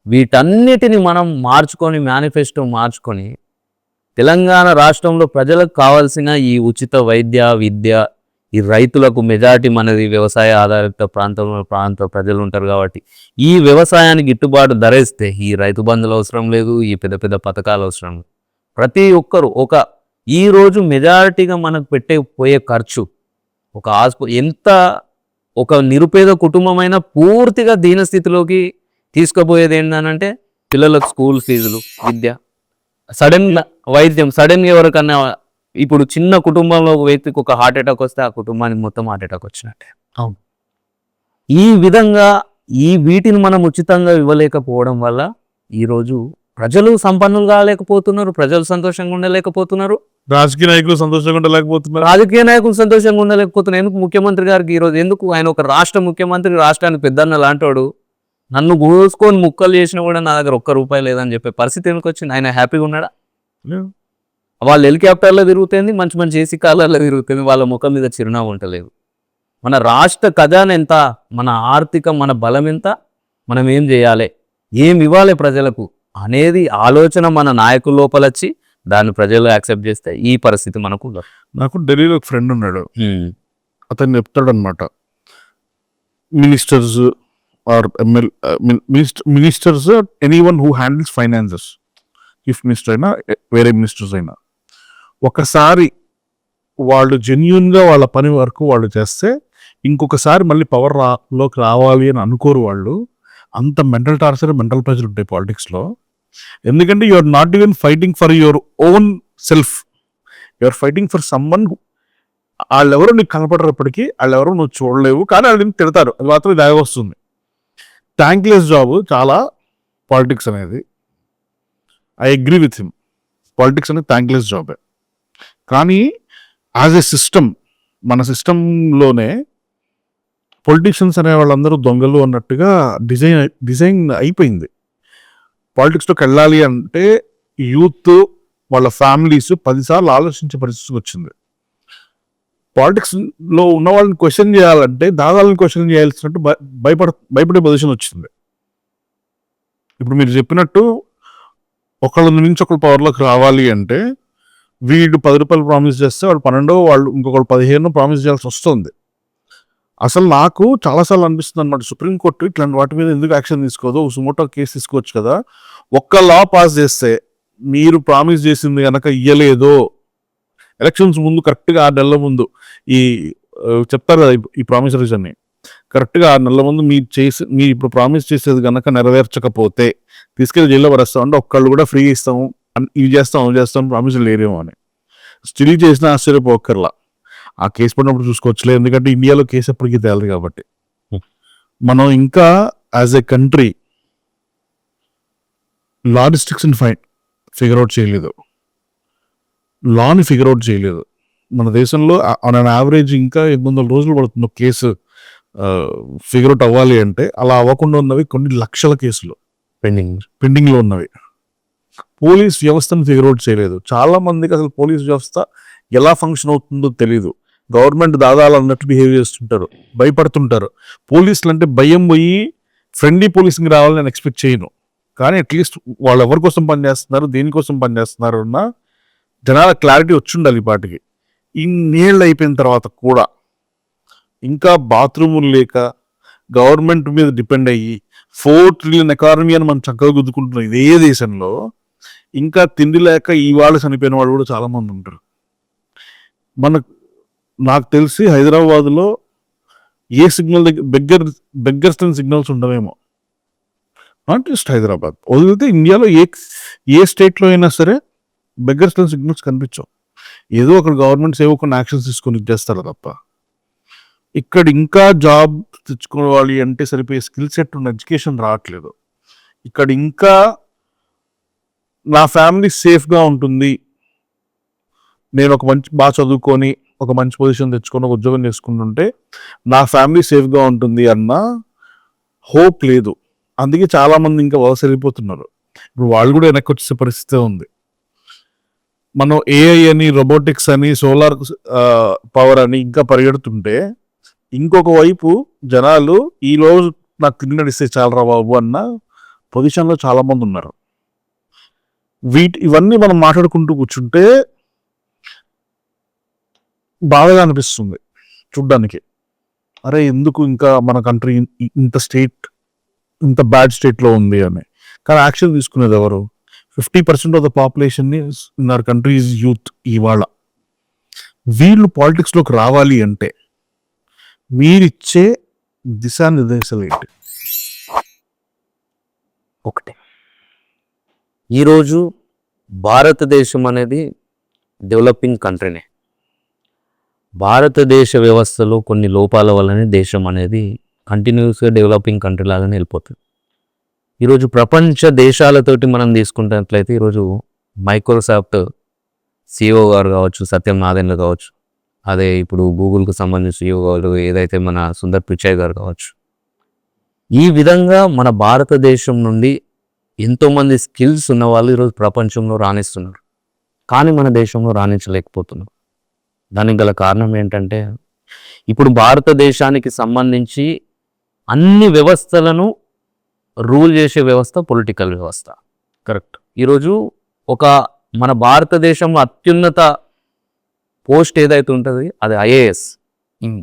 వీటన్నిటిని మనం మార్చుకొని, మేనిఫెస్టో మార్చుకొని తెలంగాణ రాష్ట్రంలో ప్రజలకు కావాల్సిన ఈ ఉచిత వైద్య, విద్య, ఈ రైతులకు మెజారిటీ మనది వ్యవసాయ ఆధారిత ప్రాంత ప్రజలు ఉంటారు కాబట్టి ఈ వ్యవసాయానికి గిట్టుబాటు ధర ఇస్తే ఈ రైతు బంధులు అవసరం లేదు, ఈ పెద్ద పెద్ద పథకాలు అవసరం లేదు. ప్రతి ఒక్కరు ఒక ఈ రోజు మెజారిటీగా మనకు పోయే ఖర్చు ఒక ఎంత ఒక నిరుపేద కుటుంబమైన పూర్తిగా దీనస్థితిలోకి తీసుకుపోయేది ఏంటంటే పిల్లలకు స్కూల్ ఫీజులు, విద్య, సడన్ వైద్యం, సడన్గా ఎవరికన్నా ఇప్పుడు చిన్న కుటుంబంలో ఒక వ్యక్తికి ఒక హార్ట్ అటాక్ వస్తే ఆ కుటుంబానికి మొత్తం హార్ట్ అటాక్ వచ్చినట్టే. అవును. ఈ విధంగా వీటిని మనం ఉచితంగా ఇవ్వలేకపోవడం వల్ల ఈరోజు ప్రజలు సంపన్నులు కాలేకపోతున్నారు, ప్రజలు సంతోషంగా ఉండలేకపోతున్నారు, రాజకీయ నాయకులు సంతోషంగా ఉండలేకపోతున్నారు. రాజకీయ నాయకులు సంతోషంగా ఉండలేకపోతున్నారు. ఎందుకు ముఖ్యమంత్రి గారికి ఈరోజు ఎందుకు ఆయన ఒక రాష్ట్ర ముఖ్యమంత్రి, రాష్ట్రానికి పెద్దన్న లాంటోడు, నన్ను గోసుకొని ముక్కలు చేసినా కూడా నా దగ్గర ₹1 లేదని చెప్పే పరిస్థితి ఎందుకు వచ్చింది? ఆయన హ్యాపీగా ఉన్నాడా? వాళ్ళు హెలికాప్టర్లో తిరుగుతుంది, మంచి మంచి ఏసీ కార్లలో తిరుగుతుంది, వాళ్ళ ముఖం మీద చిరునవ్వు ఉండలేదు. మన రాష్ట్ర ఖజానా ఎంత, మన ఆర్థిక మన బలం ఎంత, మనం ఏం చేయాలి, ఏం ఇవ్వాలి ప్రజలకు అనేది ఆలోచన మన నాయకుల లోపల వచ్చి దాన్ని ప్రజలు యాక్సెప్ట్ చేస్తే ఈ పరిస్థితి మనకు. నాకు ఢిల్లీలో ఒక ఫ్రెండ్ ఉన్నాడు, అతను చెప్తాడు అనమాట, ministers or ministers anyone who handles finances, chief minister అయినా వేరే మినిస్టర్స్ అయినా, ఒకసారి వాళ్ళు జెన్యున్గా వాళ్ళ పని వరకు వాళ్ళు చేస్తే ఇంకొకసారి మళ్ళీ లోకి రావాలి అని అనుకోరు వాళ్ళు. అంత మెంటల్ టార్చర్, మెంటల్ ప్రెషర్ ఉంటాయి పాలిటిక్స్లో. ఎందుకంటే you are not even fighting for your own self, you are fighting for someone. వాళ్ళెవరో నీకు కనపడేటప్పటికీ వాళ్ళెవరో నువ్వు చూడలేవు, కానీ వాళ్ళు తిడతారు, అది మాత్రం దాగి వస్తుంది. థ్యాంక్లెస్ జాబ్ చాలా పాలిటిక్స్ అనేది. I agree with him, politics అనేది థ్యాంక్లెస్ జాబే. కానీ యాజ్ ఎ సిస్టమ్, మన సిస్టంలోనే పొలిటీషియన్స్ అనే వాళ్ళందరూ దొంగలు అన్నట్టుగా డిజైన్ అయిపోయింది. పాలిటిక్స్లోకి వెళ్ళాలి అంటే యూత్ వాళ్ళ ఫ్యామిలీస్ 10 సార్లు ఆలోచించే పరిస్థితికి వచ్చింది. పాలిటిక్స్లో ఉన్న వాళ్ళని క్వశ్చన్ చేయాలంటే దాదాలను క్వశ్చన్ చేయాల్సినట్టు భయపడే పొజిషన్ వచ్చింది. ఇప్పుడు మీరు చెప్పినట్టు ఒకళ్ళ నుంచి ఒకళ్ళు పవర్లోకి రావాలి అంటే వీడు ₹10 ప్రామిస్ చేస్తే వాడు 12, వాళ్ళు ఇంకొకళ్ళు 15 ప్రామిస్ చేయాల్సి వస్తుంది. అసలు నాకు చాలాసార్లు అనిపిస్తుంది అనమాట, సుప్రీంకోర్టు ఇట్లాంటి వాటి మీద ఎందుకు యాక్షన్ తీసుకోదు, సుమోటో కేసు తీసుకోవచ్చు కదా. ఒక్క లా పాస్ చేస్తే మీరు ప్రామిస్ చేసింది కనుక ఇయ్యలేదో, ఎలక్షన్స్ ముందు కరెక్ట్గా 6 నెలల ముందు ఈ చెప్తారు కదా ఈ ప్రామిసరీస్ అన్ని, కరెక్ట్గా 6 నెలల ముందు మీరు ఇప్పుడు ప్రామిస్ చేసేది కనుక నెరవేర్చకపోతే తీసుకెళ్ళి జైల్లో పడేస్తామంటే ఒక్కళ్ళు కూడా ఫ్రీ ఇస్తాము, ఇవి చేస్తాం అవి చేస్తాం ప్రామిసులు లేరేమో అని. స్టిల్ చేసిన ఆశ్చర్యపోకర్లా, ఆ కేసు పడినప్పుడు చూసుకోవచ్చులే, ఎందుకంటే ఇండియాలో కేసు ఎప్పటికీ తేలదు కాబట్టి. మనం ఇంకా as a country law restriction figure out చేయలేదు, లాని ఫిగర్ అవుట్ చేయలేదు. మన దేశంలో ఆన్ అన్ యావరేజ్ ఇంకా 800 రోజులు పడుతుంది కేసు ఫిగర్ అవుట్ అవ్వాలి అంటే. అలా అవ్వకుండా ఉన్నవి కొన్ని లక్షల కేసులు పెండింగ్లో ఉన్నవి. పోలీస్ వ్యవస్థను ఫిగర్ అవుట్ చేయలేదు. చాలా మందికి అసలు పోలీస్ వ్యవస్థ ఎలా ఫంక్షన్ అవుతుందో తెలీదు. గవర్నమెంట్ దాదాలు అన్నట్టు బిహేవ్ చేస్తుంటారు, భయపడుతుంటారు. పోలీసులు అంటే భయం పోయి ఫ్రెండ్లీ పోలీసింగ్ రావాలని నేను ఎక్స్పెక్ట్ చేయను. కానీ అట్లీస్ట్ వాళ్ళు ఎవరి కోసం పనిచేస్తున్నారు, దేనికోసం పనిచేస్తున్నారు అన్న జనాల క్లారిటీ వచ్చి ఉండాలి. ఈ పాటికి ఇన్నేళ్ళు అయిపోయిన తర్వాత కూడా ఇంకా బాత్రూములు లేక గవర్నమెంట్ మీద డిపెండ్ అయ్యి 4 ట్రిలియన్ ఎకానమీ అని మనం చక్కగా గుద్దుకుంటున్నాం ఇదే దేశంలో, ఇంకా తిండి లేక ఇవాళ చనిపోయిన వాళ్ళు కూడా చాలా మంది ఉంటారు. నాకు తెలిసి హైదరాబాద్లో ఏ సిగ్నల్ దగ్గర బెగ్గర్స్ సిగ్నల్స్ ఉండవేమో. నాట్ జస్ట్ హైదరాబాద్, వదిలితే ఇండియాలో ఏ స్టేట్లో అయినా సరే బెగ్గర్స్ సిగ్నల్స్ కనిపించవు. ఏదో అక్కడ గవర్నమెంట్స్ ఏవో కొన్ని యాక్షన్స్ తీసుకొని చేస్తారు తప్ప. ఇక్కడ ఇంకా జాబ్ తెచ్చుకోవాలి అంటే సరిపోయే స్కిల్ సెట్ ఉన్న ఎడ్యుకేషన్ రావట్లేదు. ఇక్కడ ఇంకా నా ఫ్యామిలీ సేఫ్గా ఉంటుంది, నేను ఒక బాగా చదువుకొని ఒక మంచి పొజిషన్ తెచ్చుకొని ఒక ఉద్యోగం చేసుకుంటుంటే నా ఫ్యామిలీ సేఫ్గా ఉంటుంది అన్న హోప్ లేదు. అందుకే చాలామంది ఇంకా వలస వెళ్ళిపోతున్నారు. ఇప్పుడు వాళ్ళు కూడా వెనక్కి వచ్చే పరిస్థితి ఉంది. మనం ఏఐ అని, రోబోటిక్స్ అని, సోలార్ పవర్ అని ఇంకా పరిగెడుతుంటే ఇంకొక వైపు జనాలు ఈరోజు నాకు తిండి నడిస్తే చాలరా బాబు అన్న పొజిషన్లో చాలామంది ఉన్నారు. ఇవన్నీ మనం మాట్లాడుకుంటూ కూర్చుంటే బాధగా అనిపిస్తుంది చూడ్డానికి. అరే ఎందుకు ఇంకా మన కంట్రీ ఇంత బ్యాడ్ స్టేట్లో ఉంది అని. కానీ యాక్షన్ తీసుకునేది ఎవరు? 50% of the population in our country is youth. ఇవాళ వీళ్ళు పాలిటిక్స్లోకి రావాలి అంటే మీరిచ్చే దిశానిర్దేశాలు ఏంటి? ఒకటే, ఈరోజు భారతదేశం అనేది డెవలపింగ్ కంట్రీనే. భారతదేశ వ్యవస్థలో కొన్ని లోపాల వల్లనే దేశం అనేది కంటిన్యూస్గా డెవలపింగ్ కంట్రీ లాగానే వెళ్ళిపోతుంది. ఈరోజు ప్రపంచ దేశాలతోటి మనం తీసుకుంటున్నట్లయితే ఈరోజు మైక్రోసాఫ్ట్ CEO గారు కావచ్చు, సత్యం నాదెండ్ల కావచ్చు, అదే ఇప్పుడు గూగుల్కి సంబంధించిన CEO గారు ఏదైతే మన సుందర్ పిచాయ్ గారు కావచ్చు, ఈ విధంగా మన భారతదేశం నుండి ఎంతోమంది స్కిల్స్ ఉన్న వాళ్ళు ఈరోజు ప్రపంచంలో రాణిస్తున్నారు. కానీ మన దేశంలో రాణించలేకపోతున్నారు. దానికి గల కారణం ఏంటంటే ఇప్పుడు భారతదేశానికి సంబంధించి అన్ని వ్యవస్థలను రూల్ చేసే వ్యవస్థ పొలిటికల్ వ్యవస్థ. కరెక్ట్. ఈరోజు ఒక మన భారతదేశంలో అత్యున్నత పోస్ట్ ఏదైతే ఉంటుంది అది IAS,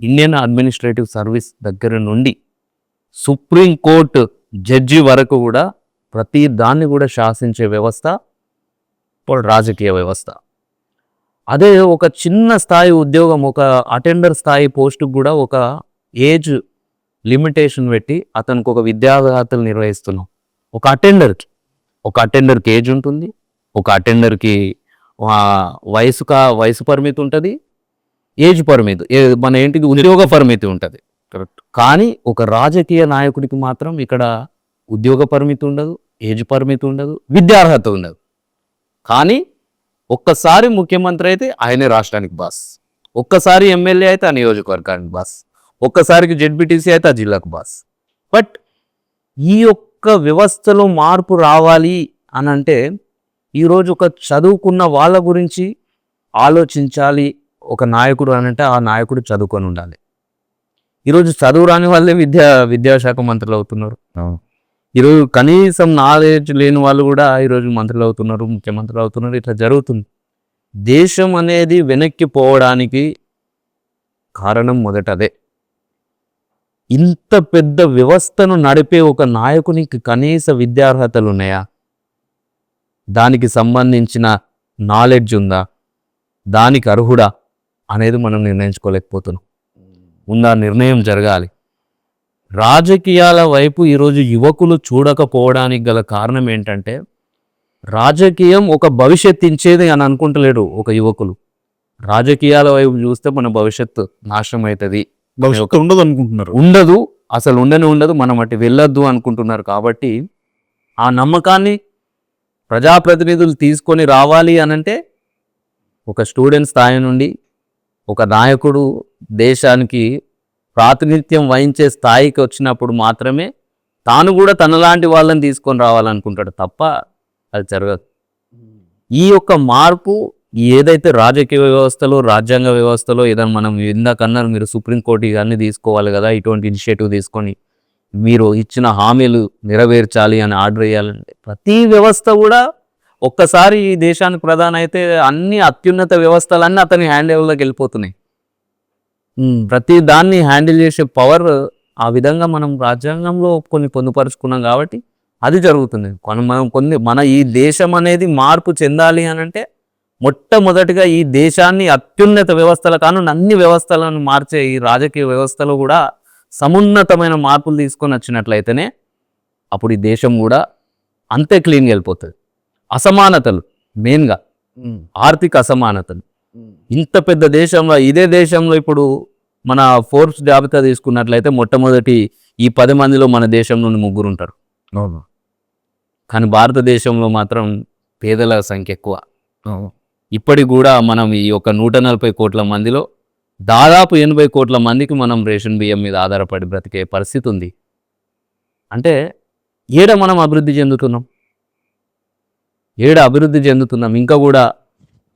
ఇండియన్ అడ్మినిస్ట్రేటివ్ సర్వీస్ దగ్గర నుండి సుప్రీం కోర్టు జడ్జి వరకు కూడా ప్రతి దాన్ని కూడా శాసించే వ్యవస్థ రాజకీయ వ్యవస్థ. అదే ఒక చిన్న స్థాయి ఉద్యోగం, ఒక అటెండర్ స్థాయి పోస్టుకు కూడా ఒక ఏజ్ లిమిటేషన్ పెట్టి అతనికి ఒక విద్యార్హతలు నిర్వహిస్తున్నాం. ఒక అటెండర్కి ఏజ్ ఉంటుంది, ఒక అటెండర్కి వయసు పరిమితి ఉంటుంది, ఏజ్ పరిమితి మన ఏంటిది ఉద్యోగ పరిమితి ఉంటుంది. కరెక్ట్. కానీ ఒక రాజకీయ నాయకుడికి మాత్రం ఇక్కడ ఉద్యోగ పరిమితి ఉండదు, ఏజ్ పరిమితి ఉండదు, విద్యార్హత ఉండదు. కానీ ఒక్కసారి ముఖ్యమంత్రి అయితే ఆయనే రాష్ట్రానికి బాస్, ఒక్కసారి ఎమ్మెల్యే అయితే ఆ నియోజకవర్గానికి బాస్, ఒక్కసారికి ZBTC అయితే ఆ జిల్లాకు బాస్. బట్ ఈ యొక్క వ్యవస్థలో మార్పు రావాలి అని అంటే ఈరోజు ఒక చదువుకున్న వాళ్ళ గురించి ఆలోచించాలి ఒక నాయకుడు అని అంటే ఆ నాయకుడు చదువుకొని ఉండాలి. ఈరోజు చదువు రాని వాళ్ళే విద్యాశాఖ మంత్రులు అవుతున్నారు. ఈరోజు కనీసం నాలెడ్జ్ లేని వాళ్ళు కూడా ఈరోజు మంత్రులు అవుతున్నారు, ముఖ్యమంత్రులు అవుతున్నారు. ఇట్లా జరుగుతుంది. దేశం అనేది వెనక్కి పోవడానికి కారణం మొదటదే. ఇంత పెద్ద వ్యవస్థను నడిపే ఒక నాయకునికి కనీస విద్యార్హతలు ఉన్నాయా? దానికి సంబంధించిన నాలెడ్జ్ ఉందా? దానికి అర్హుడా అనేది మనం నిర్ణయించుకోలేకపోతున్నాం. ఉందా? నిర్ణయం జరగాలి. రాజకీయాల వైపు ఈరోజు యువకులు చూడకపోవడానికి గల కారణం ఏంటంటే రాజకీయం ఒక భవిష్యత్తు ఇచ్చేది అని అనుకుంటలేడు ఒక యువకులు. రాజకీయాల వైపు చూస్తే మన భవిష్యత్తు నాశనం అవుతుంది, భవిష్యత్తు ఉండదు అనుకుంటున్నారు. ఉండదు, అసలు ఉండదు, మనం అటు వెళ్ళొద్దు అనుకుంటున్నారు. కాబట్టి ఆ నమ్మకాన్ని ప్రజాప్రతినిధులు తీసుకొని రావాలి అనంటే ఒక స్టూడెంట్ స్థాయి నుండి ఒక నాయకుడు దేశానికి ప్రాతినిధ్యం వహించే స్థాయికి వచ్చినప్పుడు మాత్రమే తాను కూడా తనలాంటి వాళ్ళని తీసుకొని రావాలనుకుంటాడు తప్ప అది జరగదు. ఈ యొక్క మార్పు ఏదైతే రాజకీయ వ్యవస్థలో, రాజ్యాంగ వ్యవస్థలో ఏదైనా మనం ఇందాకన్నారు మీరు సుప్రీంకోర్టు ఇవన్నీ తీసుకోవాలి కదా, ఇటువంటి ఇనిషియేటివ్ తీసుకొని మీరు ఇచ్చిన హామీలు నెరవేర్చాలి అని ఆర్డర్ వేయాలంటే ప్రతి వ్యవస్థ కూడా ఒక్కసారి ఈ దేశానికి ప్రధాని అయితే అన్ని అత్యున్నత వ్యవస్థలన్నీ అతని హ్యాండ్ ఓవర్లోకి వెళ్ళిపోతున్నాయి. ప్రతి దాన్ని హ్యాండిల్ చేసే పవర్ ఆ విధంగా మనం రాజ్యాంగంలో కొన్ని పొందుపరుచుకున్నాం కాబట్టి అది జరుగుతుంది. మన ఈ దేశం అనేది మార్పు చెందాలి అని అంటే మొట్టమొదటిగా ఈ దేశాన్ని అత్యున్నత వ్యవస్థల కానుండి అన్ని వ్యవస్థలను మార్చే ఈ రాజకీయ వ్యవస్థలో కూడా సమున్నతమైన మార్పులు తీసుకొని వచ్చినట్లయితేనే అప్పుడు ఈ దేశం కూడా అంతే క్లీన్గా వెళ్ళిపోతుంది. అసమానతలు మెయిన్గా ఆర్థిక అసమానతలు ఇంత పెద్ద దేశంలో, ఇదే దేశంలో ఇప్పుడు మన ఫోర్బ్స్ జాబితా తీసుకున్నట్లయితే మొట్టమొదటి ఈ 10 మందిలో మన దేశం నుండి 3 ఉంటారు. కానీ భారతదేశంలో మాత్రం పేదల సంఖ్య ఎక్కువ. ఇప్పటికి కూడా మనం ఈ యొక్క 140 కోట్ల మందిలో దాదాపు 80 కోట్ల మందికి మనం రేషన్ బియ్యం మీద ఆధారపడి బ్రతికే పరిస్థితి ఉంది. అంటే ఏడ మనం అభివృద్ధి చెందుతున్నాం, ఇంకా కూడా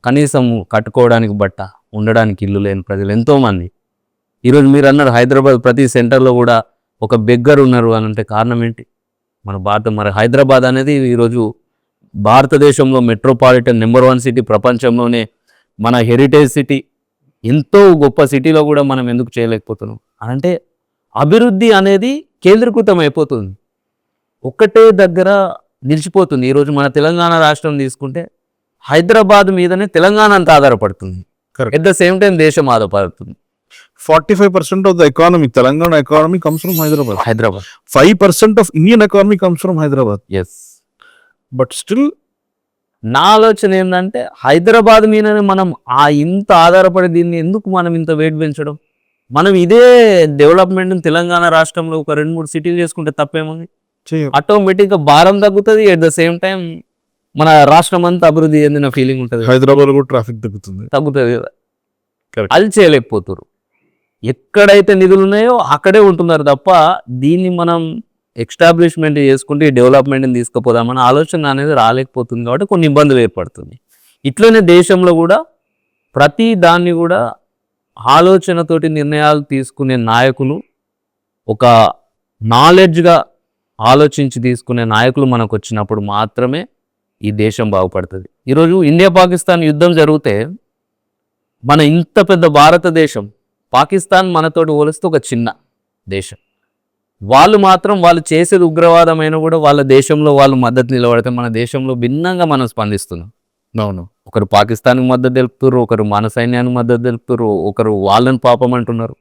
కనీసం కట్టుకోవడానికి బట్ట, ఉండడానికి ఇల్లు లేని ప్రజలు ఎంతోమంది. ఈరోజు మీరు అన్నారు హైదరాబాద్ ప్రతి సెంటర్లో కూడా ఒక బెగ్గర్ ఉన్నారు అని అంటే కారణం ఏంటి? మరి హైదరాబాద్ అనేది ఈరోజు భారతదేశంలో మెట్రోపాలిటన్ నెంబర్ 1 సిటీ, ప్రపంచంలోనే మన హెరిటేజ్ సిటీ, ఎంతో గొప్ప సిటీలో కూడా మనం ఎందుకు చేయలేకపోతున్నాం అంటే అభివృద్ధి అనేది కేంద్రీకృతం అయిపోతుంది. ఒక్కటే దగ్గర నిలిచిపోతుంది. ఈరోజు మన తెలంగాణ రాష్ట్రం తీసుకుంటే హైదరాబాద్ మీదనే తెలంగాణ అంతా ఆధారపడుతుంది. Correct. At the same time దేశం ఆధారపడుతుంది 45% of the economy, Telangana economy comes from Hyderabad. Hyderabad. 5% of Indian economy comes from Hyderabad. Yes, But still, నా ఆలోచన ఏంటంటే హైదరాబాద్ మీదనే మనం ఇంత ఆధారపడి దీన్ని ఎందుకు మనం ఇంత వెయిట్ పెంచడం? మనం ఇదే డెవలప్మెంట్ తెలంగాణ రాష్ట్రంలో ఒక 2-3 సిటీలు చేసుకుంటే తప్పేముంది? ఆటోమేటిక్గా భారం తగ్గుతుంది. ఎట్ ద సేమ్ టైం మన రాష్ట్రం అంతా అభివృద్ధి చెందిన ఫీలింగ్ ఉంటుంది, హైదరాబాద్ కూడా ట్రాఫిక్ తగ్గుతుంది. తగ్గుతుంది కదా. Correct. అది చేయలేకపోతారు. ఎక్కడైతే నిధులు ఉన్నాయో అక్కడే ఉంటున్నారు తప్ప దీన్ని మనం ఎస్టాబ్లిష్మెంట్ చేసుకుంటే డెవలప్మెంట్ని తీసుకుపోదామన్న ఆలోచన అనేది రాలేకపోతుంది. కాబట్టి కొన్ని ఇబ్బందులు ఏర్పడుతుంది. ఇట్లనే దేశంలో కూడా ప్రతి దాన్ని కూడా ఆలోచనతోటి నిర్ణయాలు తీసుకునే నాయకులు, ఒక నాలెడ్జ్గా ఆలోచించి తీసుకునే నాయకులు మనకు వచ్చినప్పుడు మాత్రమే ఈ దేశం బాగుపడుతుంది. ఈరోజు ఇండియా పాకిస్తాన్ యుద్ధం జరిగితే మన ఇంత పెద్ద భారతదేశం, పాకిస్తాన్ మనతోటి పోలిస్తే ఒక చిన్న దేశం. వాళ్ళు మాత్రం వాళ్ళు చేసేది ఉగ్రవాదమైన కూడా వాళ్ళ దేశంలో వాళ్ళు మద్దతు నిలబడితే మన దేశంలో భిన్నంగా మనం స్పందిస్తున్నాం. అవును. ఒకరు పాకిస్తాన్కి మద్దతు తెలుపుతారు, ఒకరు మన సైన్యానికి మద్దతు తెలుపుతారు, ఒకరు వాళ్ళని పాపం అంటున్నారు.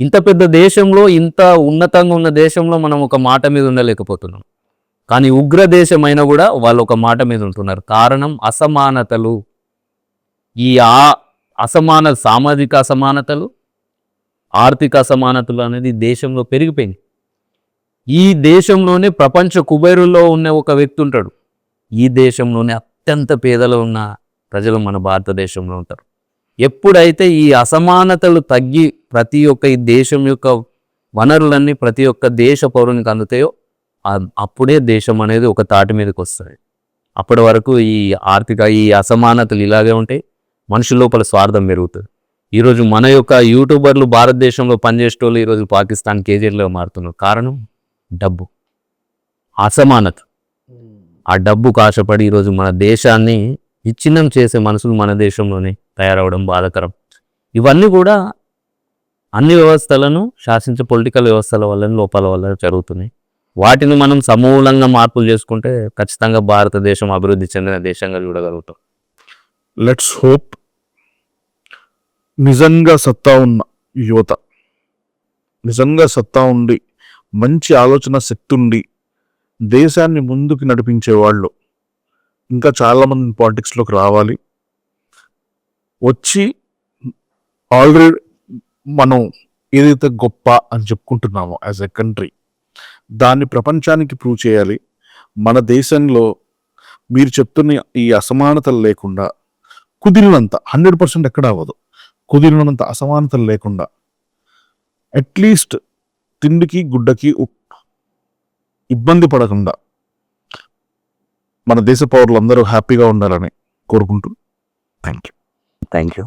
ఇంత పెద్ద దేశంలో, ఇంత ఉన్నతంగా ఉన్న దేశంలో మనం ఒక మాట మీద ఉండలేకపోతున్నాం. కానీ ఉగ్ర దేశమైనా కూడా వాళ్ళు ఒక మాట మీద ఉంటున్నారు. కారణం అసమానతలు. ఈ సామాజిక అసమానతలు, ఆర్థిక అసమానతలు అనేది దేశంలో పెరిగిపోయింది. ఈ దేశంలోనే ప్రపంచ కుబేరుల్లో ఉన్న ఒక వ్యక్తి ఉంటాడు. ఈ దేశంలోనే అత్యంత పేదలో ఉన్న ప్రజలు మన భారతదేశంలో ఉంటారు. ఎప్పుడైతే ఈ అసమానతలు తగ్గి ప్రతి ఒక్క ఈ దేశం యొక్క వనరులన్నీ ప్రతి ఒక్క దేశ పౌరునికి అందుతాయో అప్పుడే దేశం అనేది ఒక తాటి మీదకి వస్తుంది. అప్పటి వరకు ఈ అసమానతలు ఇలాగే ఉంటాయి. మనుషుల లోపల స్వార్థం పెరుగుతుంది. ఈరోజు మన యొక్క యూట్యూబర్లు భారతదేశంలో పనిచేసేటోళ్ళు ఈరోజు పాకిస్తాన్ కేజీలో మారుతున్నారు. కారణం డబ్బు, అసమానత. ఆ డబ్బుకు ఆశపడి ఈరోజు మన దేశాన్ని విచ్ఛిన్నం చేసే మనుషులు మన దేశంలోనే తయారవడం బాధాకరం. ఇవన్నీ కూడా అన్ని వ్యవస్థలను శాసించే పొలిటికల్ వ్యవస్థల వల్ల, లోపాల వల్ల జరుగుతున్నాయి. వాటిని మనం సమూలంగా మార్పులు చేసుకుంటే ఖచ్చితంగా భారతదేశం అభివృద్ధి చెందిన దేశంగా చూడగలుగుతాం. లెట్స్ హోప్ నిజంగా సత్తా ఉన్న యువత, నిజంగా సత్తా ఉండి మంచి ఆలోచన శక్తి ఉండి దేశాన్ని ముందుకు నడిపించే వాళ్ళు ఇంకా చాలామంది పాలిటిక్స్లోకి రావాలి. వచ్చి ఆల్రెడీ మనం ఏదైతే గొప్ప అని చెప్పుకుంటున్నామో యాజ్ ఎ కంట్రీ, దాన్ని ప్రపంచానికి ప్రూవ్ చేయాలి. మన దేశంలో మీరు చెప్తున్న ఈ అసమానతలు లేకుండా కుదిరినంత 100% ఎక్కడ అవ్వదు, కుదిరినంత అసమానతలు లేకుండా అట్లీస్ట్ తిండికి గుడ్డకి ఇబ్బంది పడకుండా మన దేశ పౌరులందరూ హ్యాపీగా ఉండాలని కోరుకుంటూ థ్యాంక్ యూ.